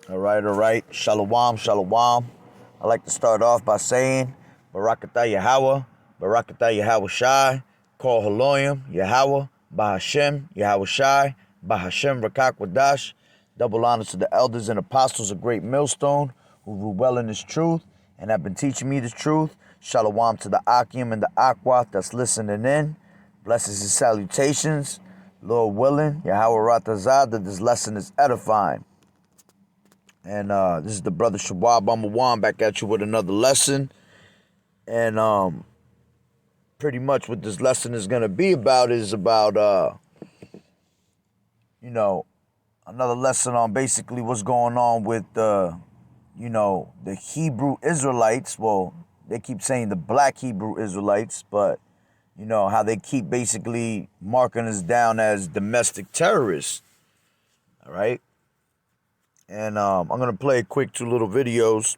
All right. Shalom, shalom. I like to start off by saying, Barakatah Yahweh, Barakatah Yahweh Shai, Kol Haloyim, Yahweh, Bahashem, Yahweh Shai, Bahashem Rakak Wadash. Double honors to the elders and apostles of Great Millstone who rule well in this truth and have been teaching me this truth. Shalom to the Akim and the Aqua that's listening in. Blessings and salutations. Lord willing, Yahweh Ratazah, that this lesson is edifying. And this is the brother Shawab Amawan back at you with another lesson. And pretty much what this lesson is going to be about is about, another lesson on basically what's going on with, the Hebrew Israelites. Well, they keep saying the black Hebrew Israelites, but, how they keep basically marking us down as domestic terrorists. All right? And I'm going to play quick 2 little videos,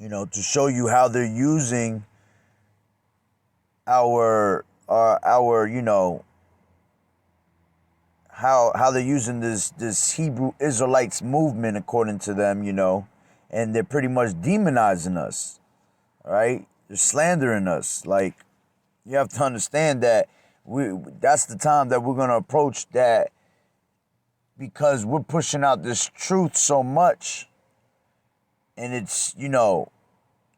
to show you how they're using how they're using this Hebrew Israelites movement, according to them, and they're pretty much demonizing us, all right? They're slandering us. Like, you have to understand that that's the time that we're going to approach that, because we're pushing out this truth so much, and it's,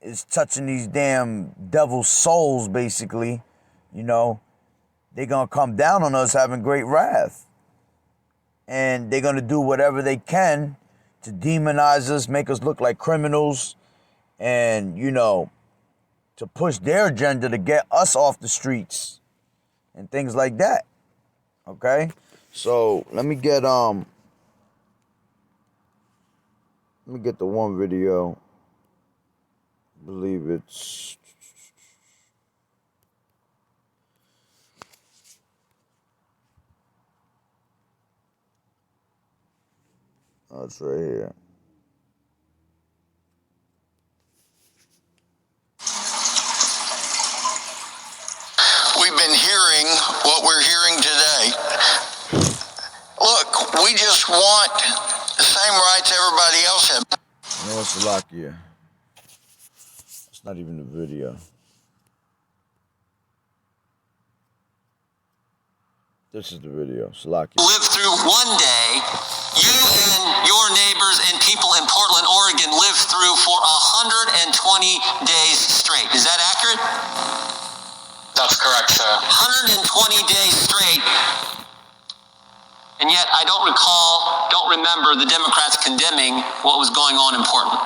it's touching these damn devil's souls, basically, they're going to come down on us having great wrath. And they're going to do whatever they can to demonize us, make us look like criminals, and, to push their agenda to get us off the streets and things like that. Okay? So let me get the one video. I believe it's it's right here. We've been hearing what we're hearing today. Look, we just want the same rights everybody else has. No, it's Salakia. It's not even a video. This is the video. Salakia. Live through one day, you and your neighbors and people in Portland, Oregon live through for 120 days straight. Is that accurate? That's correct, sir. 120 days straight. And yet I don't remember the Democrats condemning what was going on in Portland.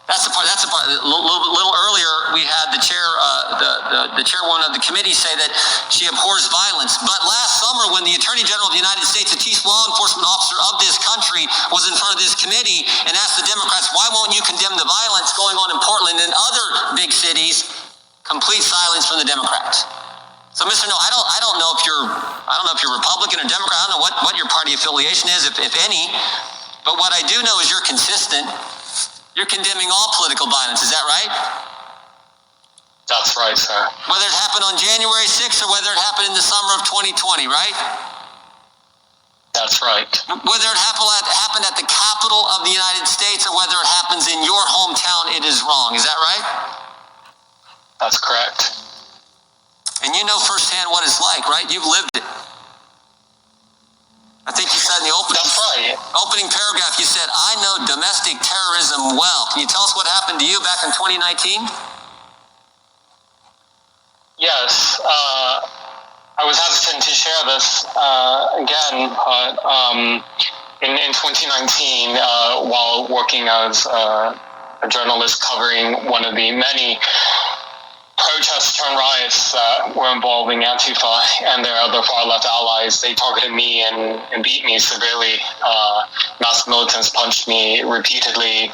That's the part. A little earlier, we had the chairwoman of the committee say that she abhors violence. But last summer, when the Attorney General of the United States, the chief law enforcement officer of this country, was in front of this committee and asked the Democrats, "Why won't you condemn the violence going on in Portland and other big cities?" Complete silence from the Democrats. So, Mr. No, I don't know if you're Republican or Democrat. I don't know what your party affiliation is, if any. But what I do know is you're consistent. You're condemning all political violence. Is that right? That's right, sir. Whether it happened on January 6th or whether it happened in the summer of 2020, right? That's right. Whether it happened at the Capitol of the United States or whether it happens in your hometown, it is wrong. Is that right? That's correct. And you know firsthand what it's like, right? You've lived it. I think you said in the opening paragraph, you said, "I know domestic terrorism well." Can you tell us what happened to you back in 2019? Yes. I was hesitant to share this again, but in 2019, while working as a journalist covering one of the many protests turned riots that were involving Antifa and their other far-left allies, they targeted me and beat me severely. Masked militants punched me repeatedly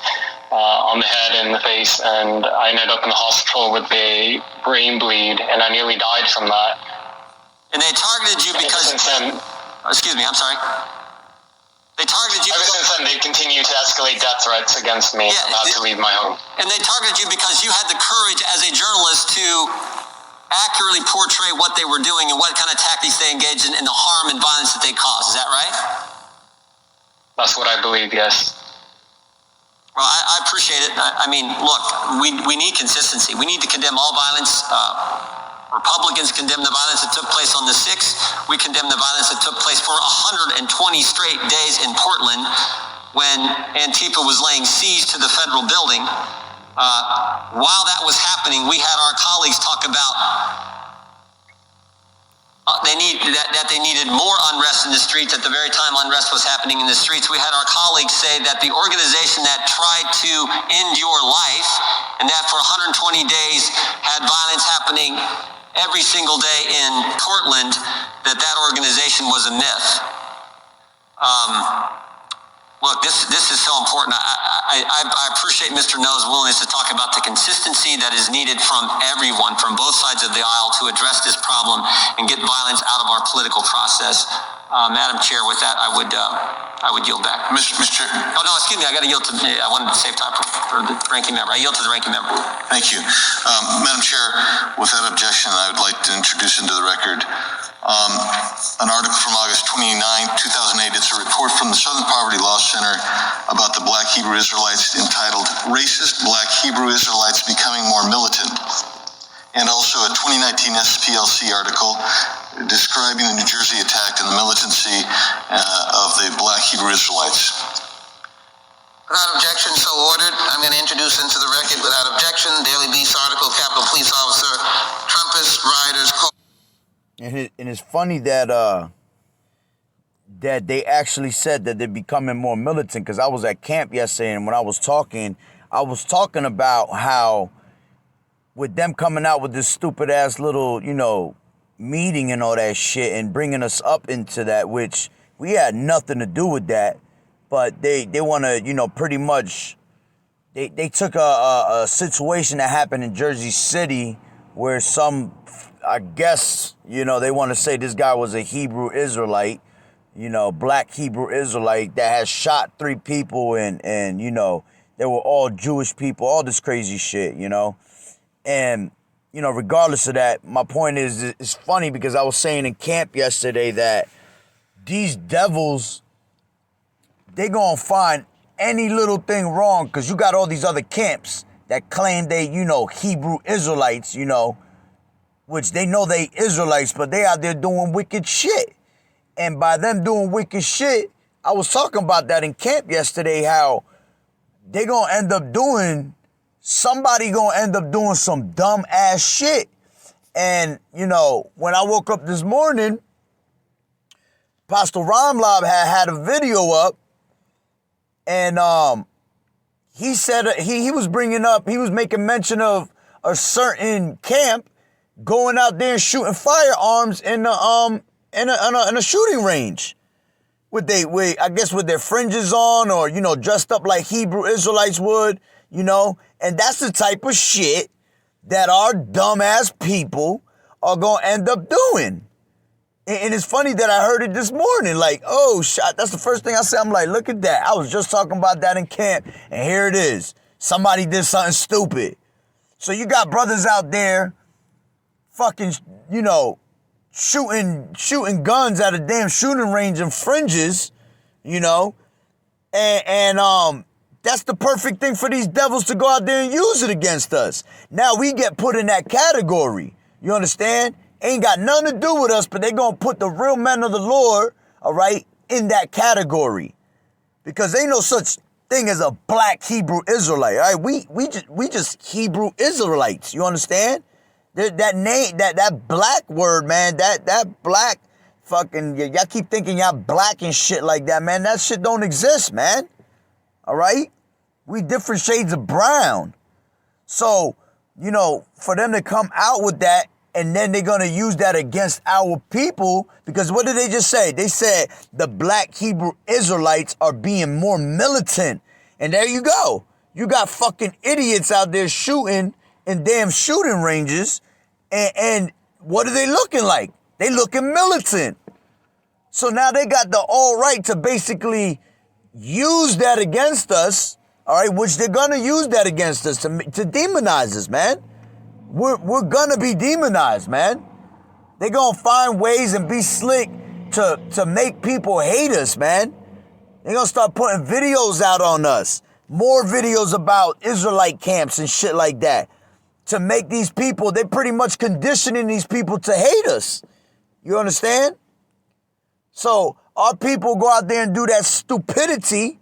on the head and the face, and I ended up in the hospital with a brain bleed, and I nearly died from that. And they targeted you because... Excuse me, I'm sorry. They targeted you... Ever since then, they continued to escalate death threats against me. I had to leave my home. And they targeted you because you had the courage as a journalist to accurately portray what they were doing and what kind of tactics they engaged in and the harm and violence that they caused. Is that right? That's what I believe, yes. Well, I appreciate it. I mean, look, we need consistency. We need to condemn all violence. Republicans condemn the violence that took place on the 6th. We condemn the violence that took place for 120 straight days in Portland when Antifa was laying siege to the federal building. While that was happening, we had our colleagues talk about they needed more unrest in the streets at the very time unrest was happening in the streets. We had our colleagues say that the organization that tried to end your life and that for 120 days had violence happening every single day in Portland, that organization was a myth. Look, this is so important. I appreciate Mr. No's willingness to talk about the consistency that is needed from everyone, from both sides of the aisle, to address this problem and get violence out of our political process. Madam Chair, with that, I would yield back. Mr. Oh no, excuse me. I got to yield to. I wanted to save time for the ranking member. I yield to the ranking member. Thank you, Madam Chair. Without objection, I would like to introduce into the record an article from August 29, 2008. It's a report from the Southern Poverty Law Center about the Black Hebrew Israelites entitled "Racist Black Hebrew Israelites Becoming More Militant," and also a 2019 SPLC article describing the New Jersey attack and the militancy of the Black Hebrew Israelites. Without objection, so ordered. I'm going to introduce into the record, without objection, Daily Beast article, Capitol Police Officer, Trumpist, rioters, And it's funny that that they actually said that they're becoming more militant, because I was at camp yesterday, and when I was talking about how with them coming out with this stupid ass little, meeting and all that shit and bringing us up into that, which we had nothing to do with that, but they want to, pretty much, they took a situation that happened in Jersey City where some, I guess, they want to say this guy was a Hebrew Israelite, black Hebrew Israelite that has shot 3 people and they were all Jewish people, all this crazy shit, And, regardless of that, my point is, it's funny because I was saying in camp yesterday that these devils, they gonna find any little thing wrong, because you got all these other camps that claim they, Hebrew Israelites, which they know they Israelites, but they out there doing wicked shit. And by them doing wicked shit, I was talking about that in camp yesterday, how they gonna end up doing, somebody gonna end up doing some dumb ass shit. And, when I woke up this morning, Pastor Ramlab had a video up, and he said he was making mention of a certain camp going out there and shooting firearms in a shooting range with their fringes on, or dressed up like Hebrew Israelites would, and that's the type of shit that our dumbass people are gonna end up doing. And it's funny that I heard it this morning, like, oh, shit, that's the first thing I said. I'm like, look at that. I was just talking about that in camp, and here it is. Somebody did something stupid. So you got brothers out there fucking, shooting guns at a damn shooting range in fringes, and that's the perfect thing for these devils to go out there and use it against us. Now we get put in that category. You understand? Ain't got nothing to do with us, but they gonna put the real men of the Lord, all right, in that category, because ain't no such thing as a black Hebrew Israelite. All right, we just Hebrew Israelites. You understand? That name, that black word, man, that black fucking, y'all keep thinking y'all black and shit like that, man. That shit don't exist, man. All right? We different shades of brown. So, for them to come out with that, and then they're going to use that against our people, because what did they just say? They said the black Hebrew Israelites are being more militant. And there you go. You got fucking idiots out there shooting in damn shooting ranges, and what are they looking like? They looking militant. So now they got the all right to basically use that against us, all right, which they're gonna use that against us to demonize us, man. We're gonna be demonized, man. They're gonna find ways and be slick to make people hate us, man. They're going to start putting videos out on us. More videos about Israelite camps and shit like that. To make these people, they're pretty much conditioning these people to hate us. You understand? So our people go out there and do that stupidity,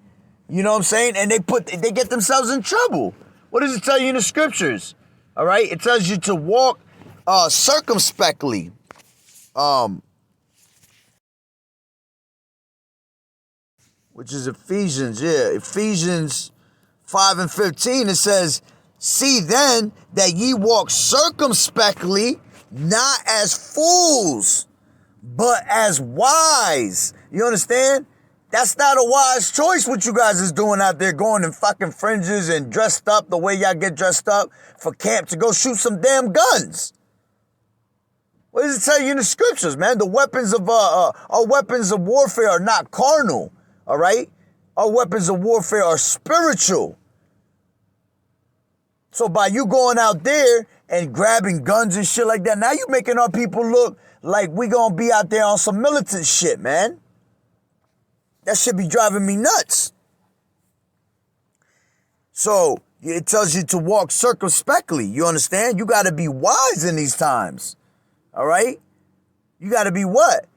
you know what I'm saying? And they get themselves in trouble. What does it tell you in the scriptures? All right? It tells you to walk circumspectly. Which is Ephesians, Ephesians 5:15, it says, see then that ye walk circumspectly, not as fools, but as wise. You understand? That's not a wise choice what you guys is doing out there, going in fucking fringes and dressed up the way y'all get dressed up for camp to go shoot some damn guns. What does it tell you in the scriptures, man? The weapons of our weapons of warfare are not carnal, all right? Our weapons of warfare are spiritual. So by you going out there and grabbing guns and shit like that, now you making our people look like we gonna be out there on some militant shit, man. That should be driving me nuts. So it tells you to walk circumspectly. You understand? You got to be wise in these times. All right? You got to be what?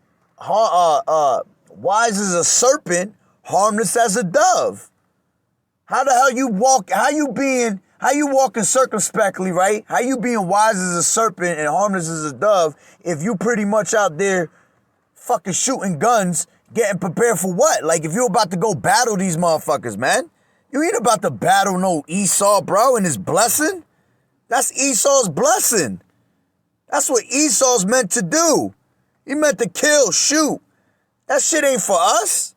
Wise as a serpent, harmless as a dove. How the hell you walk? How you walking circumspectly, right? How you being wise as a serpent and harmless as a dove if you pretty much out there fucking shooting guns, getting prepared for what? Like if you're about to go battle these motherfuckers, man. You ain't about to battle no Esau, bro, and his blessing. That's Esau's blessing. That's what Esau's meant to do. He meant to kill, shoot. That shit ain't for us.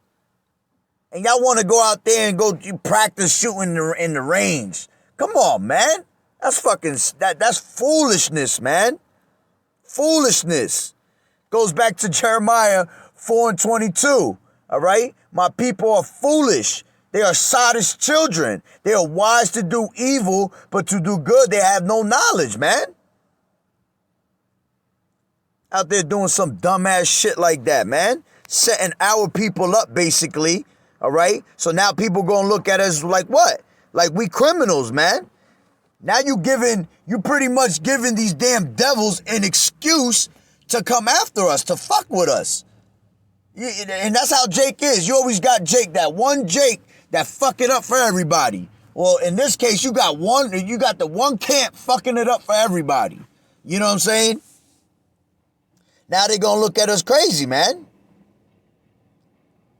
And y'all want to go out there and go practice shooting in the range. Come on, man. That's that's foolishness, man. Foolishness. Goes back to Jeremiah 4:22. All right? My people are foolish. They are sottish children. They are wise to do evil, but to do good, they have no knowledge, man. Out there doing some dumbass shit like that, man. Setting our people up, basically. All right? So now people gonna look at us like what? Like we criminals, man. Now you pretty much giving these damn devils an excuse to come after us, to fuck with us. And that's how Jake is. You always got Jake, that one Jake that fuck it up for everybody. Well, in this case, you got the one camp fucking it up for everybody. You know what I'm saying? Now they gonna look at us crazy, man.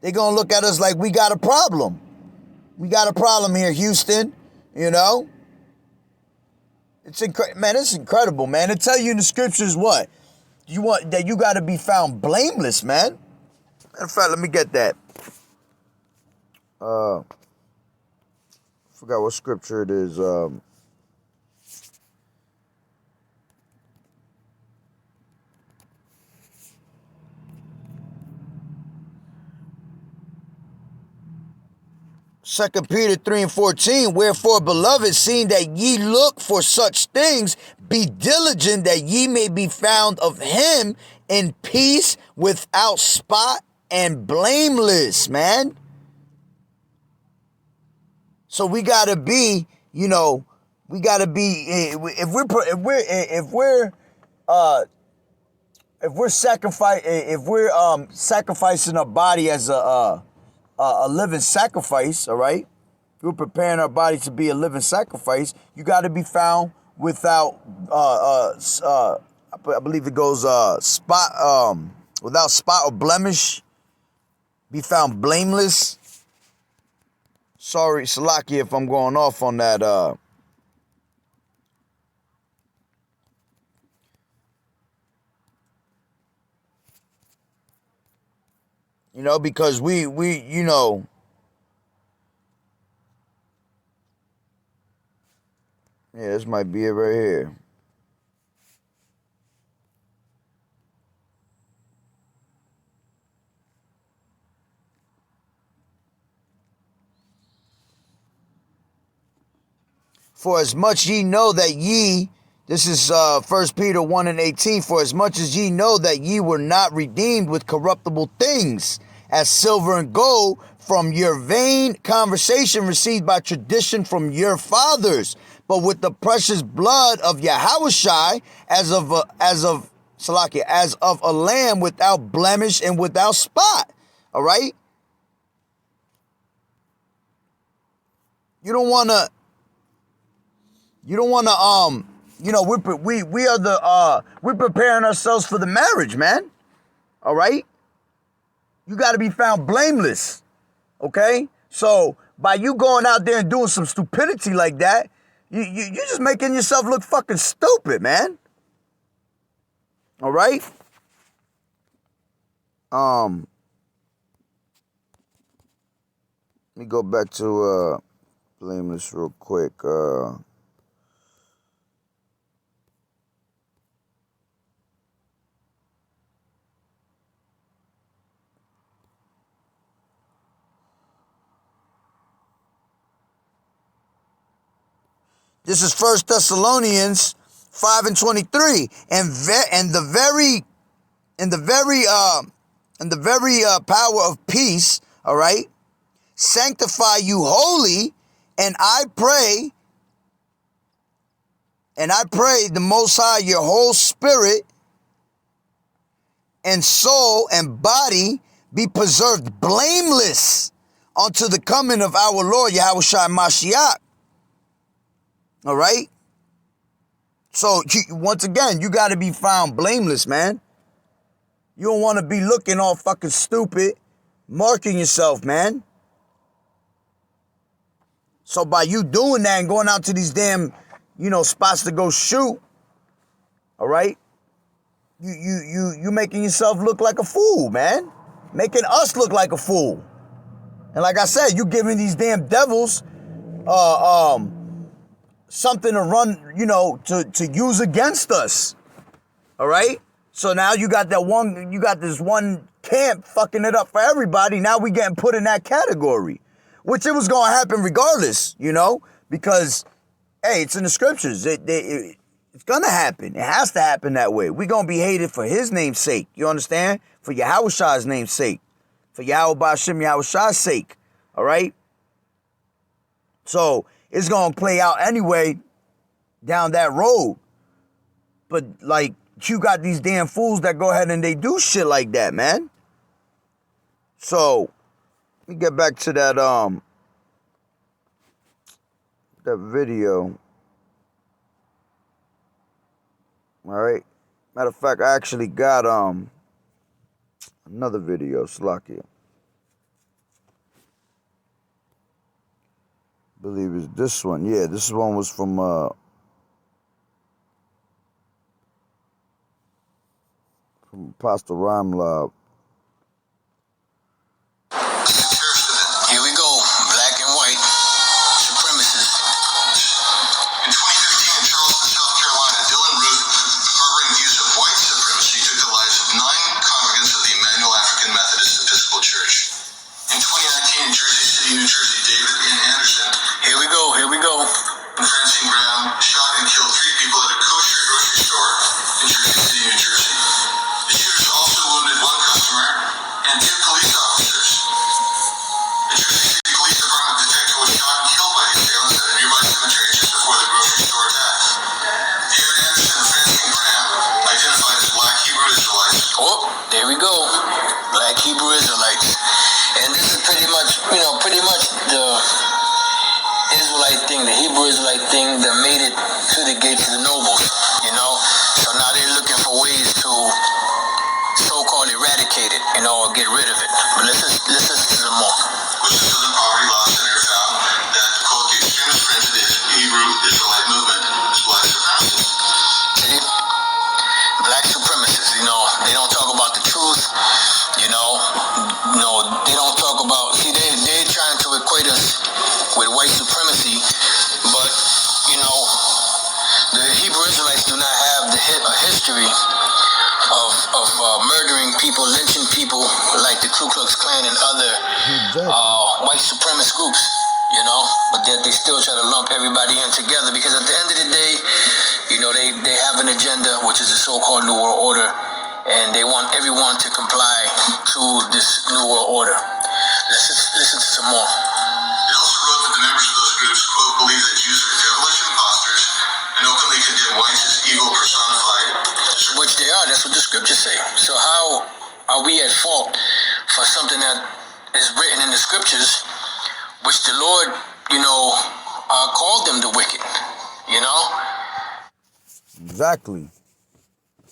They gonna look at us like we got a problem. We got a problem here, Houston. You know? It's incredible, man. It tell you in the scriptures what? That you gotta be found blameless, man. Matter of fact, let me get that. Forgot what scripture it is. 2 Peter 3:14, wherefore, beloved, seeing that ye look for such things, be diligent that ye may be found of him in peace, without spot and blameless, man. So we gotta be, if we're sacrificing our body as a living sacrifice, all right? If we're preparing our body to be a living sacrifice, you got to be found without, I believe it goes without spot or blemish, be found blameless. Sorry, Salaki, if I'm going off on that. Because we yeah, this might be it right here. For as much ye know that ye, this is 1 Peter 1:18, for as much as ye know that ye were not redeemed with corruptible things, as silver and gold, from your vain conversation received by tradition from your fathers, but with the precious blood of Yahushai, as of a lamb without blemish and without spot. All right? You don't want to, we're preparing ourselves for the marriage, man. All right? You got to be found blameless. Okay? So by you going out there and doing some stupidity like that, you're just making yourself look fucking stupid, man. All right? Let me go back to blameless real quick. This is 1 Thessalonians 5:23, and the very power of peace. All right, sanctify you wholly, and I pray the Most High, your whole spirit and soul and body be preserved blameless unto the coming of our Lord Yahushua Mashiach. All right? So, once again, you got to be found blameless, man. You don't want to be looking all fucking stupid, marking yourself, man. So, by you doing that and going out to these damn, spots to go shoot, all right? You making yourself look like a fool, man. Making us look like a fool. And like I said, you giving these damn devils, something to run, to use against us. All right? So now you got this one camp fucking it up for everybody. Now we getting put in that category, which it was going to happen regardless, because, hey, it's in the scriptures. It's going to happen. It has to happen that way. We're going to be hated for his name's sake. You understand? For Yahushua's name's sake. For Yahweh Ba'Shem Yahushua's sake. All right? So it's going to play out anyway down that road. But, like, you got these damn fools that go ahead and they do shit like that, man. So, let me get back to that video. All right. Matter of fact, I actually got another video, Slakia. I believe it's this one. Yeah, this one was from Pastor Ramlab. Here we go, black and white supremacists. In 2015 in Charleston, South Carolina, Dylan Root, harboring views of white supremacy, took the lives of 9 congregants of the Emmanuel African Methodist Episcopal Church. In 2019 in Jersey City, New Jersey, David N. Anderson, Here we go. and Francine Graham shot and killed 3 people at a kosher grocery store in Jersey City, New Jersey. The shooters also wounded 1 customer and 2 police officers. The Jersey City Police Department detective was shot and killed by the assailants at a nearby cemetery just before the grocery store attack. David Anderson and Francine Graham, identified as Black Hebrew Israelites. Oh, there we go. Black Hebrew Israelites. And this is pretty much the Israelite thing, the Hebrew Israelite thing that made it to the gates of the nobles, So now they're looking for ways to so-called eradicate it, or get rid of it. But let's listen to some more. Which the Southern Poverty Law Center found that, quote, the extremist branch of the Hebrew Israelite movement is black supremacists. See? Black supremacists, they don't talk about the truth, they don't talk about, they're trying to equate us with white supremacy, but, the Hebrew Israelites do not have a history of murdering people, lynching people like the Ku Klux Klan and other white supremacist groups, but they still try to lump everybody in together because at the end of the day, they have an agenda, which is the so-called New World Order, and they want everyone to comply to this New World Order. Let's listen to some more. It also wrote that the members of those groups, quote, believe that Jews are devilish imposters and openly condemn whites as evil personified. Which they are. That's what the scriptures say. So how are we at fault for something that is written in the scriptures, which the Lord, called them the wicked, Exactly.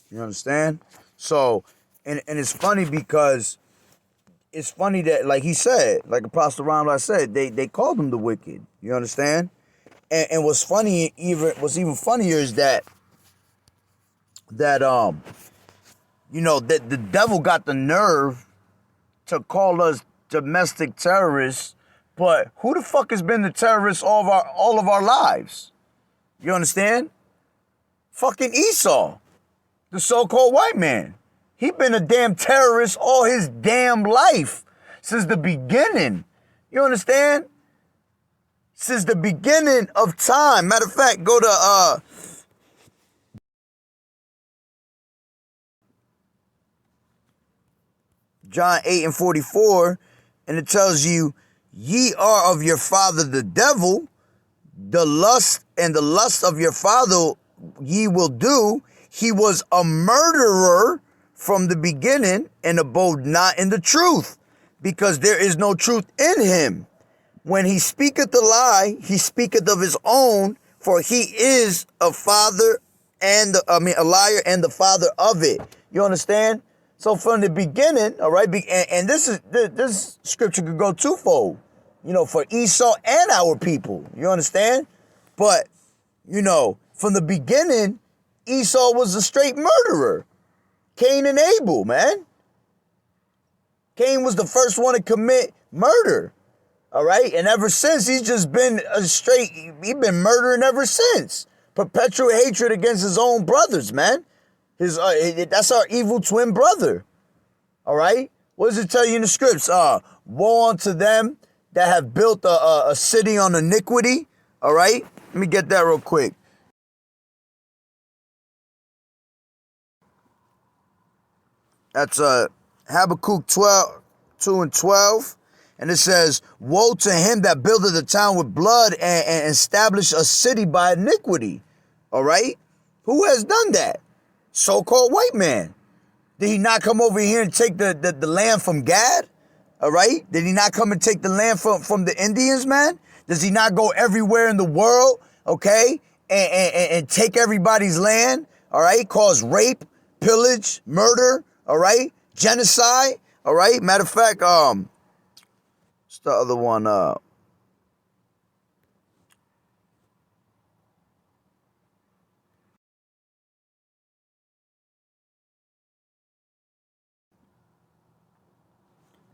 You understand? So, and it's funny because it's funny that, like he said, like Apostle Ron said, they called them the wicked. You understand? And what's funny, what's even funnier is that the devil got the nerve to call us domestic terrorists, but who the fuck has been the terrorists all of our lives? You understand? Fucking Esau, the so-called white man. He been a damn terrorist all his damn life, since the beginning. You understand? Since the beginning of time. Matter of fact, go to John 8:44, and it tells you, ye are of your father the devil, the lust of your father ye will do. He was a murderer from the beginning and abode not in the truth, because there is no truth in him. When he speaketh a lie, he speaketh of his own, for he is a liar and the father of it. You understand? So from the beginning, all right, and this scripture could go twofold, for Esau and our people. You understand? But, from the beginning, Esau was a straight murderer. Cain and Abel, man. Cain was the first one to commit murder. All right? And ever since, he's just been he's been murdering ever since. Perpetual hatred against his own brothers, man. That's our evil twin brother. All right? What does it tell you in the scripts? Woe unto them that have built a city on iniquity. All right? Let me get that real quick. That's Habakkuk 2:12. And it says, woe to him that buildeth a town with blood and establish a city by iniquity. All right? Who has done that? So-called white man. Did he not come over here and take the land from Gad? All right? Did he not come and take the land from the Indians, man? Does he not go everywhere in the world, okay, and take everybody's land, all right? Cause rape, pillage, murder, all right? Genocide, all right? Matter of fact, what's the other one?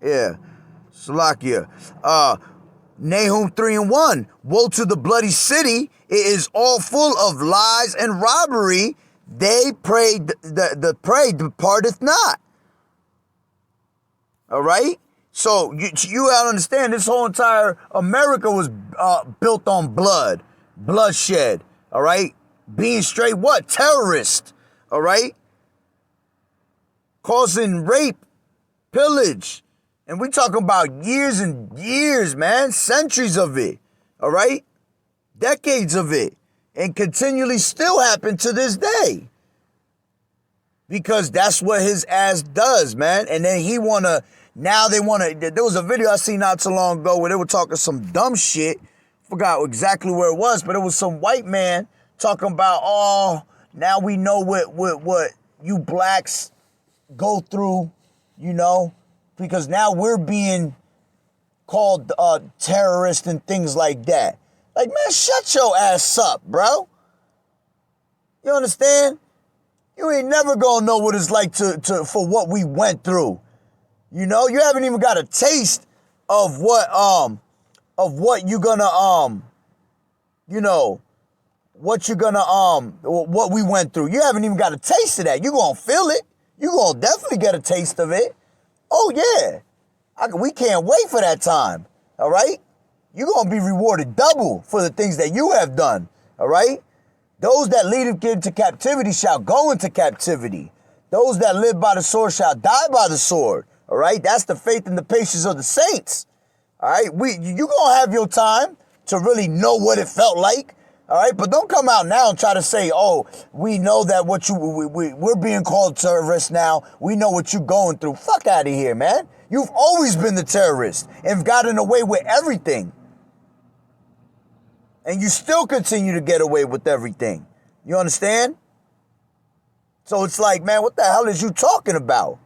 Yeah, Salakia. Nahum 3:1. Woe to the bloody city. It is all full of lies and robbery. They pray, the prey departeth not. All right? So you gotta understand, this whole entire America was built on blood, bloodshed. All right? Being straight what? Terrorist. All right? Causing rape, pillage. And we talking about years and years, man. Centuries of it. All right? Decades of it. And continually still happen to this day. Because that's what his ass does, man. And then there was a video I seen not too long ago where they were talking some dumb shit. Forgot exactly where it was, but it was some white man talking about, now we know what you blacks go through, because now we're being called terrorists and things like that. Like, man, shut your ass up, bro. You understand? You ain't never gonna know what it's like for what we went through. You haven't even got a taste of what you're gonna what we went through. You haven't even got a taste of that. You're gonna feel it. You're gonna definitely get a taste of it. Oh yeah. We can't wait for that time. All right? You're gonna be rewarded double for the things that you have done. All right? Those that lead into captivity shall go into captivity. Those that live by the sword shall die by the sword. All right? That's the faith and the patience of the saints. All right, you gonna have your time to really know what it felt like. All right, but don't come out now and try to say, "Oh, we know that we're being called terrorists now. We know what you're going through." Fuck out of here, man. You've always been the terrorist and gotten away with everything, and you still continue to get away with everything. You understand? So it's like, man, what the hell is you talking about?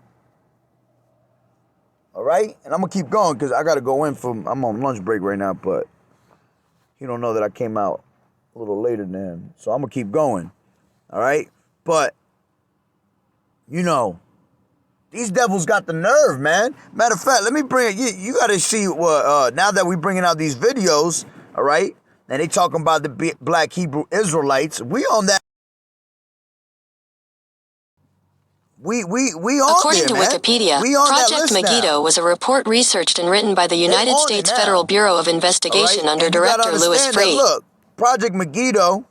All right, and I'm gonna keep going because I gotta go in I'm on lunch break right now, but he don't know that I came out a little later than him. So I'm going to keep going. All right? But, you know, these devils got the nerve, man. Matter of fact, let me bring it. You got to see what, now that we bringing out these videos, all right? And they talking about the Black Hebrew Israelites. We on that. We on According there, to man. Wikipedia, We on that Project list Megiddo now. was a report researched and written by the United on it States now. Federal Bureau of Investigation All right? under And you gotta Director Louis understand that, Freeh. look, Project Megiddo.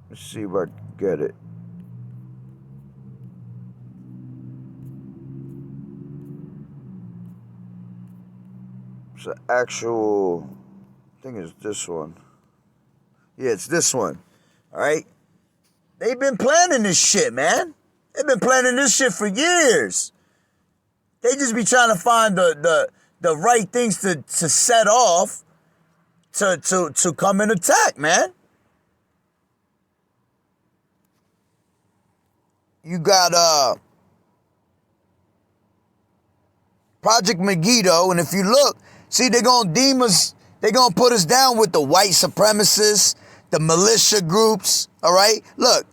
Let's see if I can get it. It's an actual, I think it's this one. Yeah, it's this one. All right? They've been planning this shit, man. They've been planning this shit for years. They just be trying to find the right things to set off to come and attack, man. You got Project Megiddo, and if you look, see, they're gonna deem us, they're gonna put us down with the white supremacists, the militia groups, all right? Look,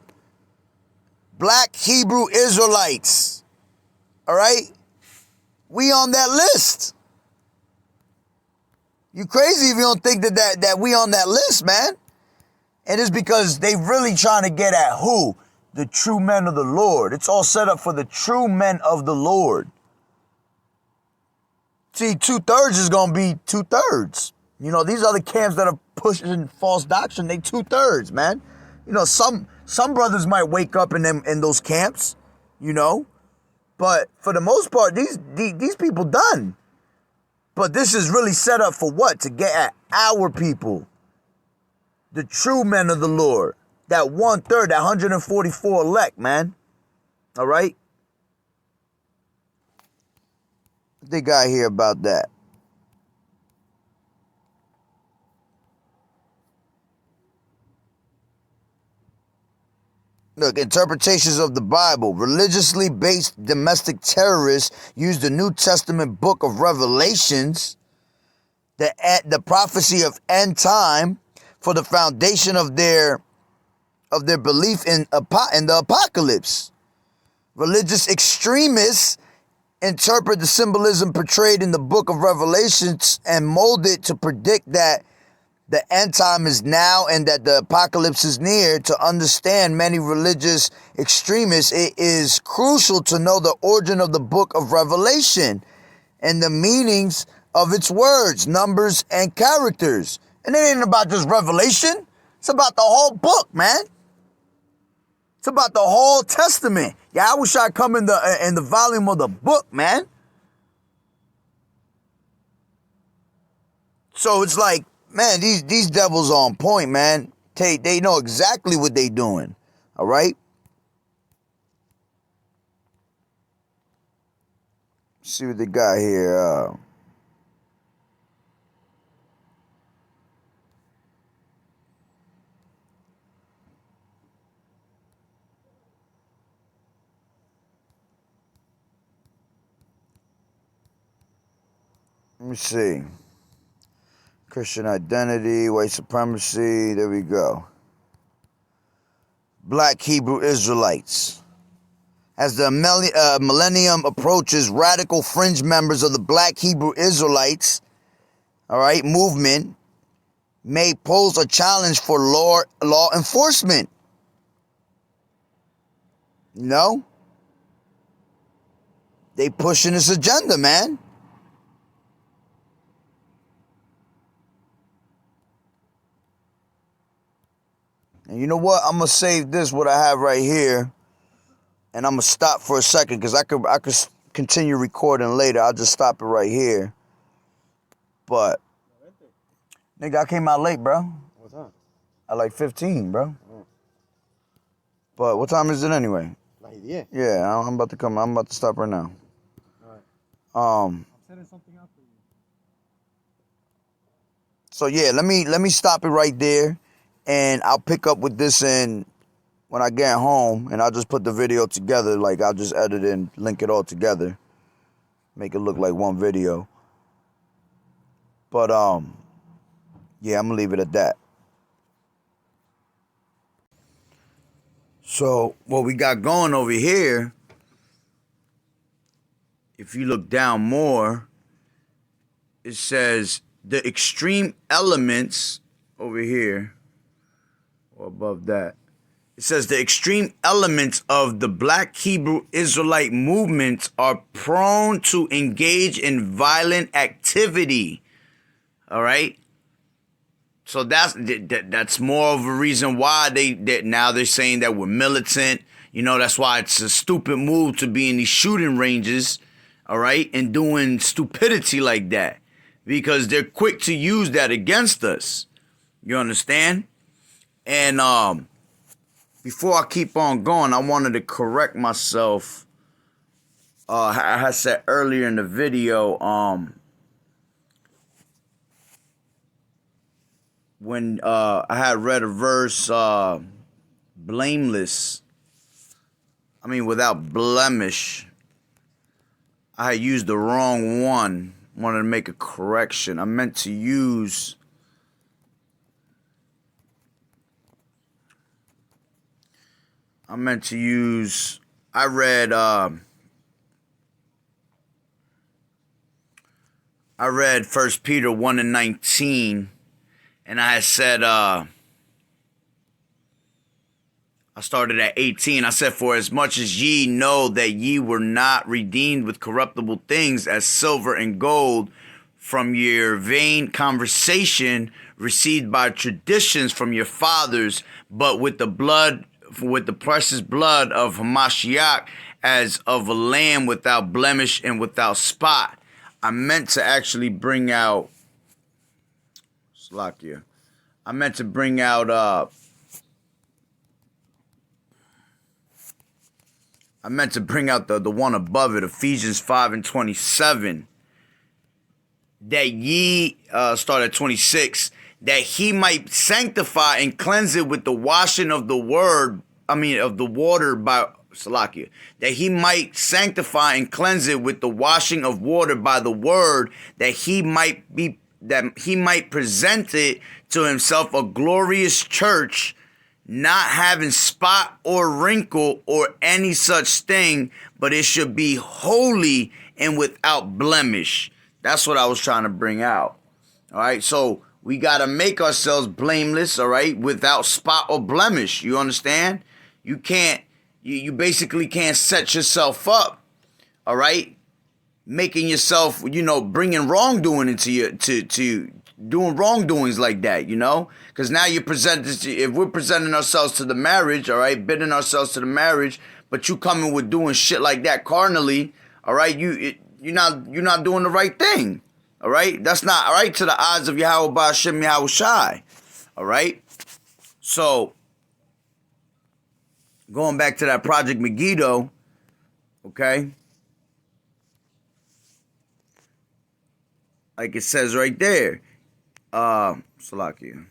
Black Hebrew Israelites, all right? We on that list. You crazy if you don't think that we on that list, man. And it's because they really trying to get at who? The true men of the Lord. It's all set up for the true men of the Lord. See, 2/3 is going to be 2/3. You know, these other camps that are pushing false doctrine, they 2/3, man. You know, some brothers might wake up in those camps, you know. But for the most part, these people done. But this is really set up for what? To get at our people. The true men of the Lord. That 1/3, that 144 elect, man. All right? What they got here about that? Look, interpretations of the Bible. Religiously based domestic terrorists use the New Testament book of Revelations, the prophecy of end time, for the foundation of their belief in the apocalypse. Religious extremists interpret the symbolism portrayed in the book of Revelations and mold it to predict that the end time is now and that the apocalypse is near. To understand many religious extremists, it is crucial to know the origin of the book of Revelation and the meanings of its words, numbers, and characters. And it ain't about just Revelation. It's about the whole book, man. It's about the whole Testament. Yeah, I wish I'd come in the volume of the book, man. So it's like, man, these devils are on point, man. They know exactly what they doing. All right? Let's see what they got here. Let me see. Christian identity, white supremacy. There we go. Black Hebrew Israelites. As the millennium approaches, radical fringe members of the Black Hebrew Israelites, all right, movement may pose a challenge for law enforcement. You know? They pushing this agenda, man. And you know what? I'm gonna save this, what I have right here, and I'm gonna stop for a second because I could continue recording later. I'll just stop it right here. But, nigga, I came out late, bro. What time? At like 15, bro. But what time is it anyway? Like 10. Yeah, I'm about to come. I'm about to stop right now. I'm setting something up for you. So yeah, let me stop it right there, and I'll pick up with this when I get home, and I'll just put the video together. Like, I'll just edit and link it all together, make it look like one video. But yeah, I'm gonna leave it at that. So what we got going over here, if you look down more, it says the extreme elements over here, or above that. It says the extreme elements of the Black Hebrew Israelite movement are prone to engage in violent activity. All right. So that's more of a reason why now they're saying that we're militant. You know, that's why it's a stupid move to be in these shooting ranges, all right, and doing stupidity like that, because they're quick to use that against us. You understand? And before I keep on going, I wanted to correct myself. I had said earlier in the video, when I had read a verse, blameless, without blemish, I had used the wrong one. Wanted to make a correction. I meant to use I read 1 Peter 1:19. And I said, I started at 18. I said, for as much as ye know that ye were not redeemed with corruptible things as silver and gold from your vain conversation received by traditions from your fathers, but with the precious blood of Hamashiach, as of a lamb without blemish and without spot. I meant to actually bring out Slakia. I meant to bring out the one above it, Ephesians 5:27. That ye start at 26, that he might sanctify and cleanse it with the washing of the water by Salakia. That he might sanctify and cleanse it with the washing of water by the word, that he might present it to himself a glorious church, not having spot or wrinkle or any such thing, but it should be holy and without blemish. That's what I was trying to bring out. All right, so we got to make ourselves blameless, all right, without spot or blemish. You understand? You can't, you basically can't set yourself up, all right, making yourself, bringing wrongdoing into your, to doing wrongdoings like that, because now you're if we're presenting ourselves to the marriage, all right, bidding ourselves to the marriage, but you coming with doing shit like that carnally, all right, you're not doing the right thing, all right, that's not all right to the eyes of Yahweh Ba'ashem Yahweh Shai, all right. So going back to that Project Megiddo, okay, like it says right there, Salakia.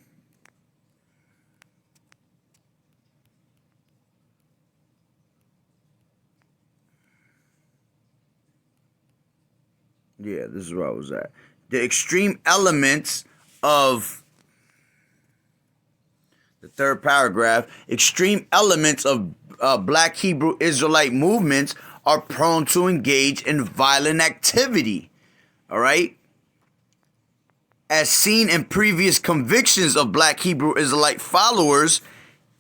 Yeah, this is where I was at. The extreme elements of the third paragraph, extreme elements of Black Hebrew Israelite movements are prone to engage in violent activity. All right? As seen in previous convictions of Black Hebrew Israelite followers,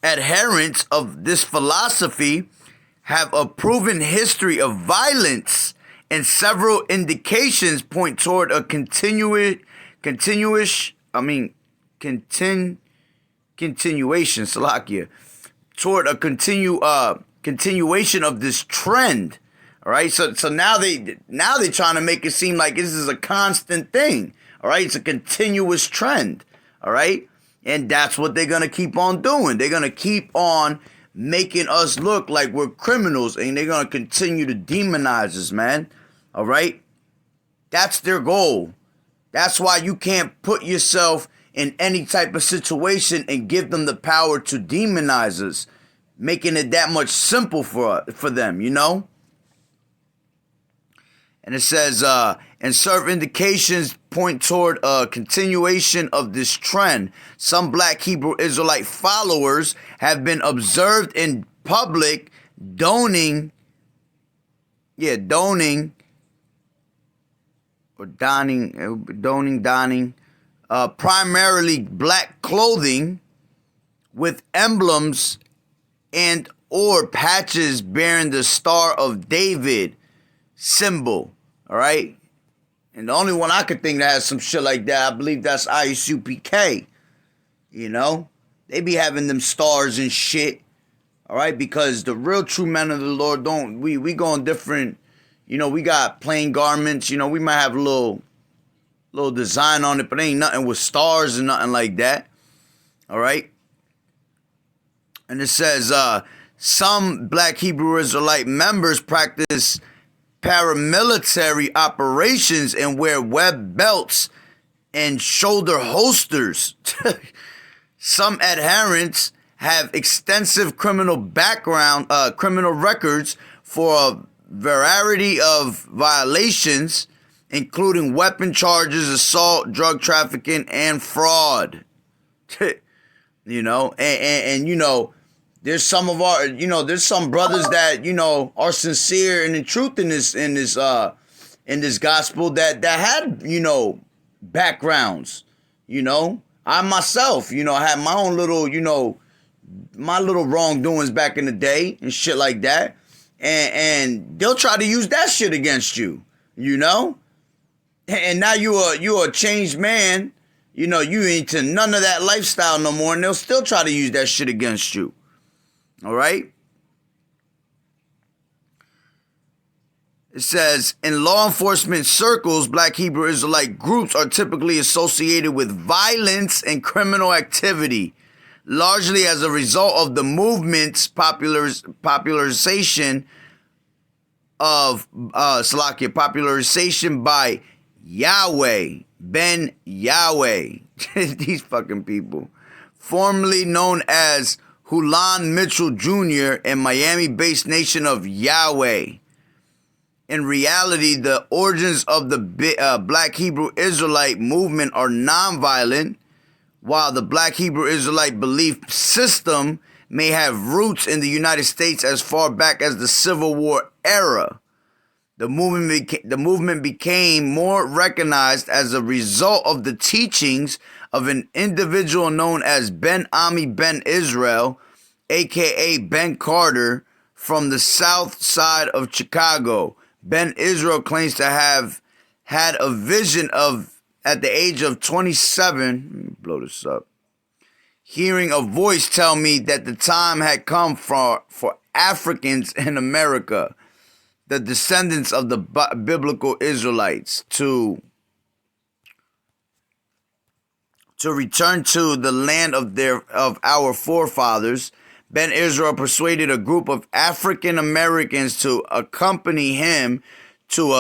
adherents of this philosophy have a proven history of violence, and several indications point toward a continuation, Salakia, toward a continuation of this trend. All right, so now they're trying to make it seem like this is a constant thing. All right, it's a continuous trend. All right, and that's what they're gonna keep on doing. They're gonna keep on making us look like we're criminals, and they're gonna continue to demonize us, man. All right, that's their goal. That's why you can't put yourself in any type of situation and give them the power to demonize us, making it that much simple for them, you know. And it says, and certain indications point toward a continuation of this trend. Some Black Hebrew Israelite followers have been observed in public donning primarily black clothing with emblems and or patches bearing the Star of David symbol. All right, and the only one I could think that has some shit like that, I believe that's ISUPK. You know, they be having them stars and shit. All right, because the real true men of the Lord don't. We go on different. You know, we got plain garments. You know, we might have a little design on it, but ain't nothing with stars and nothing like that. All right, and it says some Black Hebrew Israelite members practice paramilitary operations and wear web belts and shoulder holsters. Some adherents have extensive criminal records for a variety of violations, including weapon charges, assault, drug trafficking, and fraud. You know, and you know, there's some of our, you know, there's some brothers that, you know, are sincere and in truth in this gospel that had, you know, backgrounds. You know, I myself, you know, I had my own little, you know, my little wrongdoings back in the day and shit like that. And they'll try to use that shit against you, you know? And now you're a changed man. You know, you ain't into none of that lifestyle no more, and they'll still try to use that shit against you. All right? It says, in law enforcement circles, Black Hebrew Israelite groups are typically associated with violence and criminal activity, largely as a result of the movement's popularization by Yahweh, Ben Yahweh, these fucking people, formerly known as Hulan Mitchell Jr. and Miami-based Nation of Yahweh. In reality, the origins of the Black Hebrew Israelite movement are nonviolent, while the Black Hebrew Israelite belief system may have roots in the United States as far back as the Civil War era. The movement became more recognized as a result of the teachings of an individual known as Ben Ami Ben Israel, aka Ben Carter, from the south side of Chicago. Ben Israel claims to have had a vision of, at the age of 27, let me blow this up, hearing a voice tell me that the time had come for Africans in America, the descendants of the biblical Israelites, to return to the land of our forefathers. Ben Israel persuaded a group of African Americans to accompany him to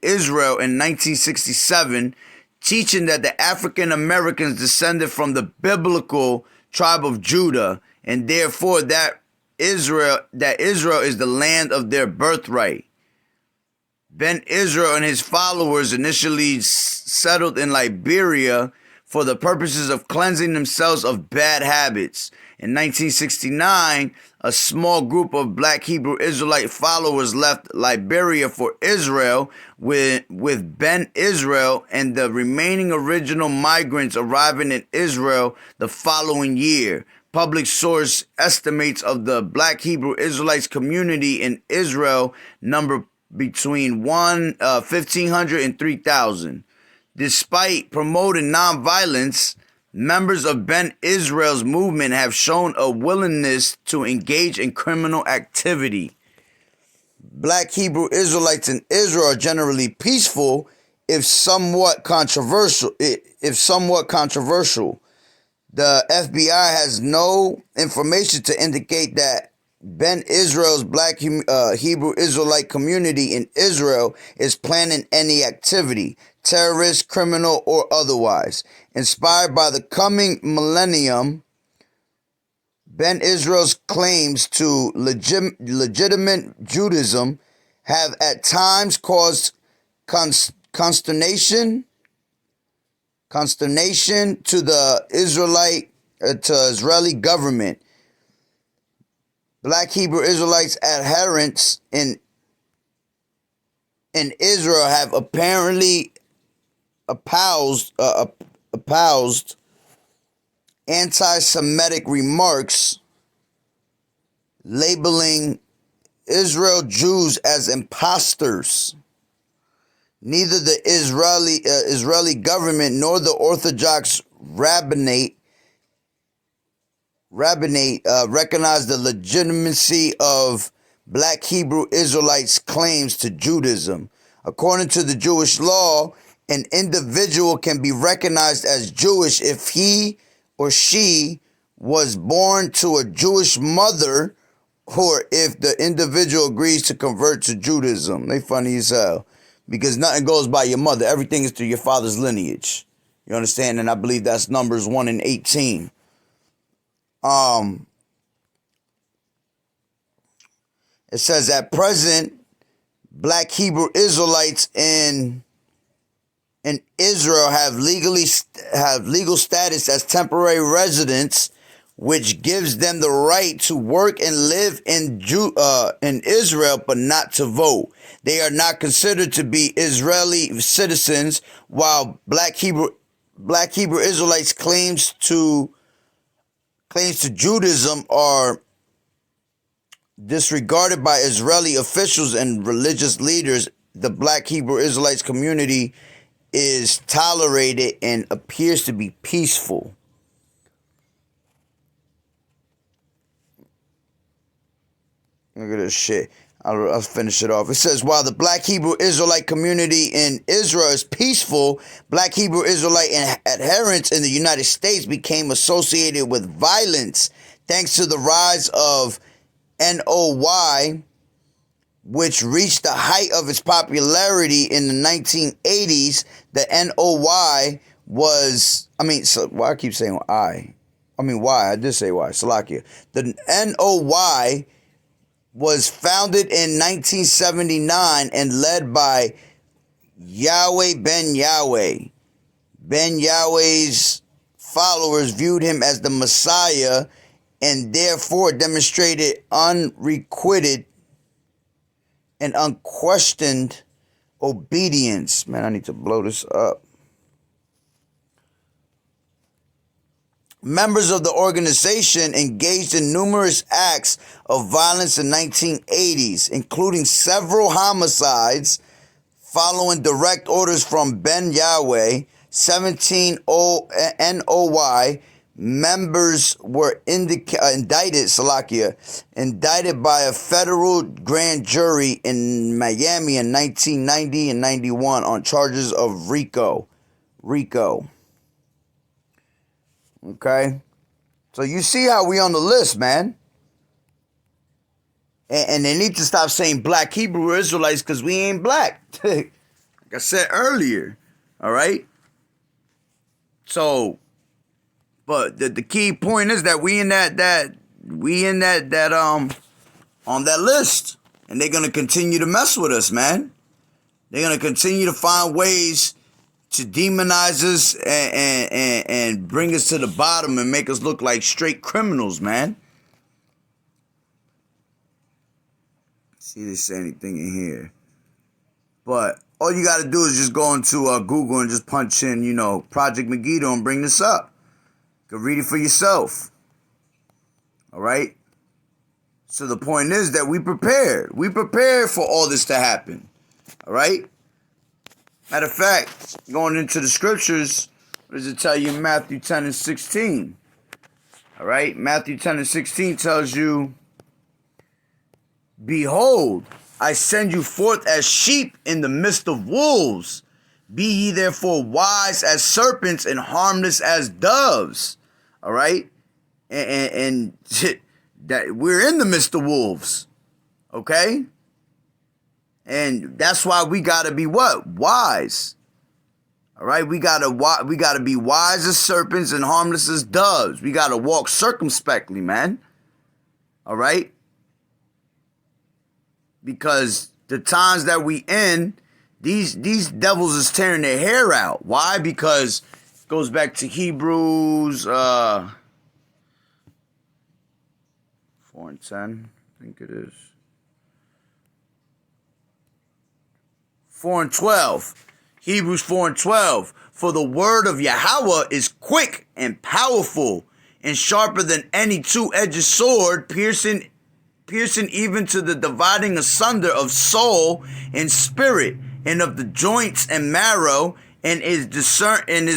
Israel in 1967, teaching that the African Americans descended from the biblical tribe of Judah, and therefore that Israel is the land of their birthright. Ben Israel and his followers initially settled in Liberia for the purposes of cleansing themselves of bad habits. In 1969, a small group of Black Hebrew Israelite followers left Liberia for Israel, with Ben Israel and the remaining original migrants arriving in Israel the following year. Public source estimates of the Black Hebrew Israelites community in Israel number between 1,500 and 3,000. Despite promoting nonviolence, members of Ben Israel's movement have shown a willingness to engage in criminal activity. Black Hebrew Israelites in Israel are generally peaceful, if somewhat controversial. The FBI has no information to indicate that Ben Israel's Black Hebrew Israelite community in Israel is planning any activity, terrorist, criminal, or otherwise. Inspired by the coming millennium, Ben Israel's claims to legitimate Judaism have at times caused consternation to the Israeli government. Black Hebrew Israelites adherents in Israel have apparently espoused anti-Semitic remarks, labeling Israel Jews as imposters. Neither the Israeli government nor the Orthodox rabbinate recognize the legitimacy of Black Hebrew Israelites' claims to Judaism. According to the Jewish law, an individual can be recognized as Jewish if he or she was born to a Jewish mother, or if the individual agrees to convert to Judaism. They funny as hell, because nothing goes by your mother. Everything is through your father's lineage. You understand? And I believe that's Numbers 1:18. It says at present, Black Hebrew Israelites in Israel have legal status as temporary residents, which gives them the right to work and live in Israel, but not to vote. They are not considered to be Israeli citizens, while Black Hebrew Israelites' claims to Judaism are disregarded by Israeli officials and religious leaders. The Black Hebrew Israelites community is tolerated and appears to be peaceful. Look at this shit. I'll finish it off. It says, while the Black Hebrew Israelite community in Israel is peaceful, Black Hebrew Israelite adherents in the United States became associated with violence thanks to the rise of NOY, which reached the height of its popularity in the 1980s. The NOY was, why I keep saying why? I did say why, Salakia. The NOY was founded in 1979 and led by Yahweh Ben Yahweh. Ben Yahweh's followers viewed him as the Messiah and therefore demonstrated unrequited and unquestioned obedience. Man, I need to blow this up. Members of the organization engaged in numerous acts of violence in the 1980s, including several homicides following direct orders from Ben Yahweh. 17 NOY members were indicted by a federal grand jury in Miami in 1990 and 91 on charges of RICO. Okay? So you see how we on the list, man. And they need to stop saying Black Hebrew Israelites, because we ain't black. Like I said earlier. All right? So, but the key point is that we in that on that list. And they're gonna continue to mess with us, man. They're gonna continue to find ways to demonize us and bring us to the bottom and make us look like straight criminals, man. Let's see if they say anything in here. But all you got to do is just go into Google and just punch in, Project Megiddo and bring this up. You can read it for yourself. All right? So the point is that we prepared. We prepared for all this to happen. All right? Matter of fact, going into the scriptures, What does it tell you in Matthew 10 and 16? All right, Matthew 10 and 16 tells you, behold, I send you forth as sheep in the midst of wolves. Be ye therefore wise as serpents and harmless as doves. All right, and that we're in the midst of wolves. Okay, and that's why we gotta be what? Wise. All right, we gotta be wise as serpents and harmless as doves. We gotta walk circumspectly, man. All right, because the times that we in, these devils is tearing their hair out. Why? Because it goes back to Hebrews 4 and 10, I think it is. 4 and 12. Hebrews 4 and 12. For the word of Yahweh is quick and powerful and sharper than any two-edged sword, piercing even to the dividing asunder of soul and spirit and of the joints and marrow, and is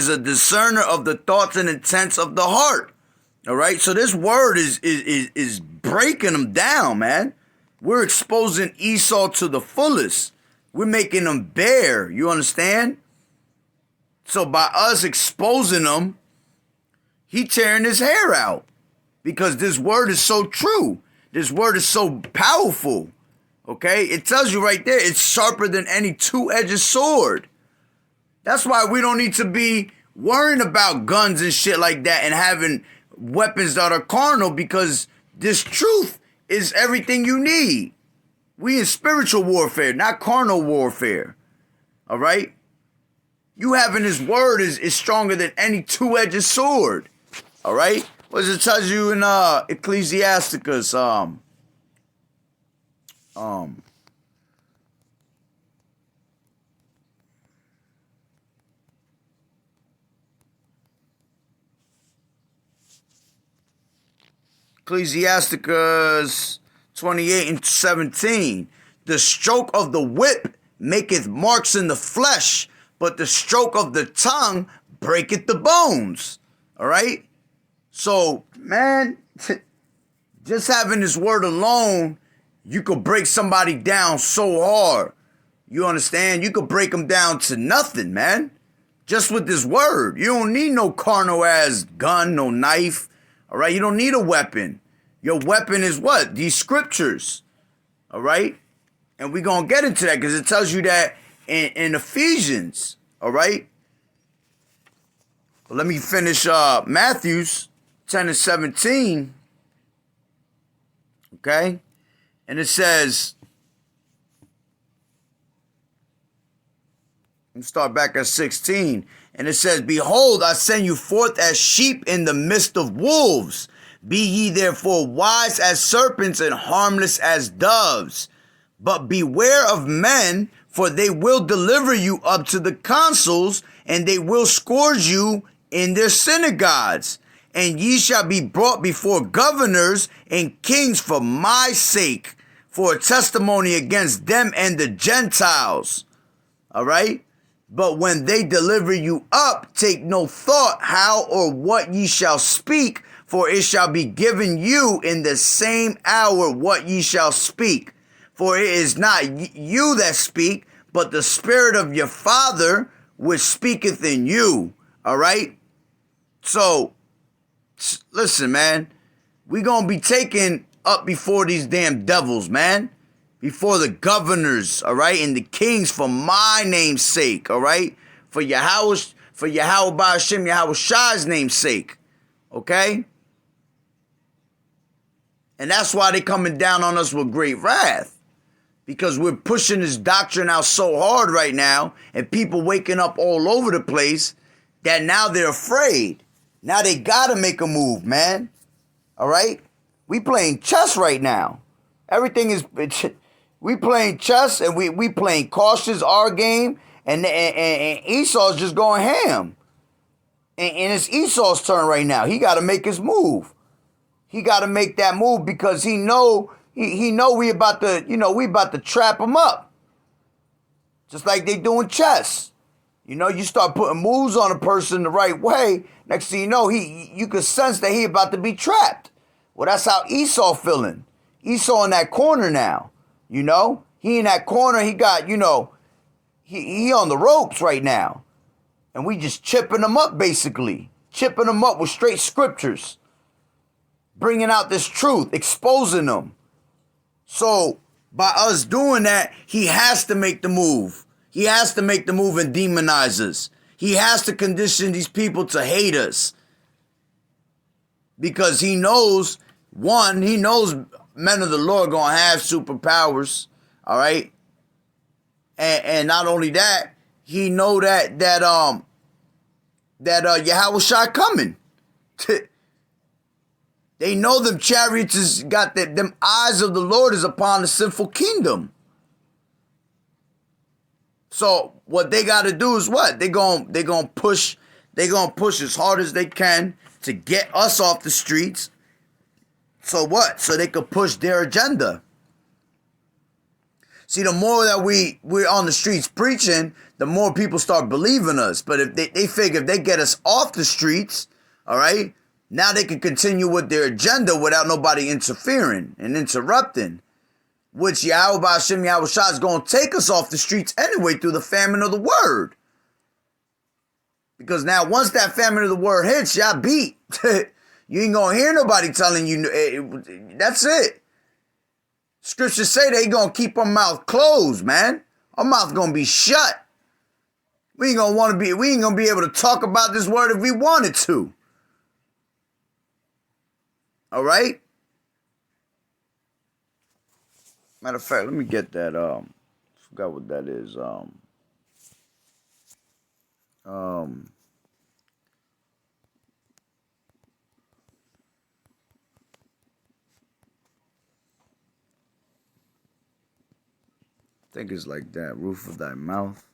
a discerner of the thoughts and intents of the heart. All right, so this word is breaking them down, man. We're exposing Esau to the fullest. We're making them bare. You understand? So by us exposing him, he tearing his hair out, because this word is so true. This word is so powerful. Okay? It tells you right there, it's sharper than any two-edged sword. That's why we don't need to be worrying about guns and shit like that and having weapons that are carnal, because this truth is everything you need. We in spiritual warfare, not carnal warfare. All right? You having his word is stronger than any two-edged sword. All right? What does it tell you in Ecclesiasticus? Ecclesiasticus 28 and 17. The stroke of the whip maketh marks in the flesh, but the stroke of the tongue breaketh the bones. All right? So, man, just having this word alone, you could break somebody down so hard. You understand? You could break them down to nothing, man. Just with this word. You don't need no carnal ass gun, no knife. All right? You don't need a weapon. Your weapon is what? These scriptures. All right? And we're going to get into that because it tells you that in Ephesians. All right? Well, let me finish Matthews 10 and 17. Okay? And it says, let me start back at 16. And it says, behold, I send you forth as sheep in the midst of wolves. Be ye therefore wise as serpents and harmless as doves. But beware of men, for they will deliver you up to the consuls, and they will scourge you in their synagogues. And ye shall be brought before governors and kings for my sake, for a testimony against them and the Gentiles. All right? But when they deliver you up, take no thought how or what ye shall speak, for it shall be given you in the same hour what ye shall speak. For it is not you that speak, but the Spirit of your Father which speaketh in you. All right? So, listen, man. We're going to be taken up before these damn devils, man. Before the governors, all right? And the kings for my name's sake, all right? For Yahweh Ba'ashem, Yahweh Shai's name's sake. Okay? And that's why they're coming down on us with great wrath. Because we're pushing this doctrine out so hard right now, and people waking up all over the place, that now they're afraid. Now they gotta make a move, man. All right? We playing chess right now. Everything is... We playing chess, and we playing cautious, our game, and Esau's just going ham. And it's Esau's turn right now. He got to make his move. He got to make that move because he know we about to, we about to trap him up. Just like they doing chess. You know, you start putting moves on a person the right way. Next thing you know, you could sense that he about to be trapped. Well, that's how Esau feeling. Esau in that corner now. You know, he in that corner. He got, you know, he on the ropes right now, and we just chipping him up, basically chipping him up with straight scriptures, bringing out this truth, exposing them. So by us doing that, he has to make the move. He has to make the move and demonize us. He has to condition these people to hate us. Because he knows, one, he knows men of the Lord going to have superpowers. All right. And not only that, he know that Yahweh Shai coming. They know them chariots is got them eyes of the Lord is upon the sinful kingdom. So what they got to do is what? They gonna push as hard as they can to get us off the streets. So what? So they could push their agenda. See, the more that we're on the streets preaching, the more people start believing us. But if they figure if they get us off the streets, all right, now they can continue with their agenda without nobody interfering and interrupting. Which Yahweh Ba'Shem Yahweh Shai is going to take us off the streets anyway through the famine of the word. Because now once that famine of the word hits, y'all beat. You ain't going to hear nobody telling you. That's it. Scriptures say they going to keep our mouth closed, man. Our mouth going to be shut. We ain't going to be able to talk about this word if we wanted to. All right? Matter of fact, let me get that. Forgot what that is. I think it's like that. Roof of thy mouth.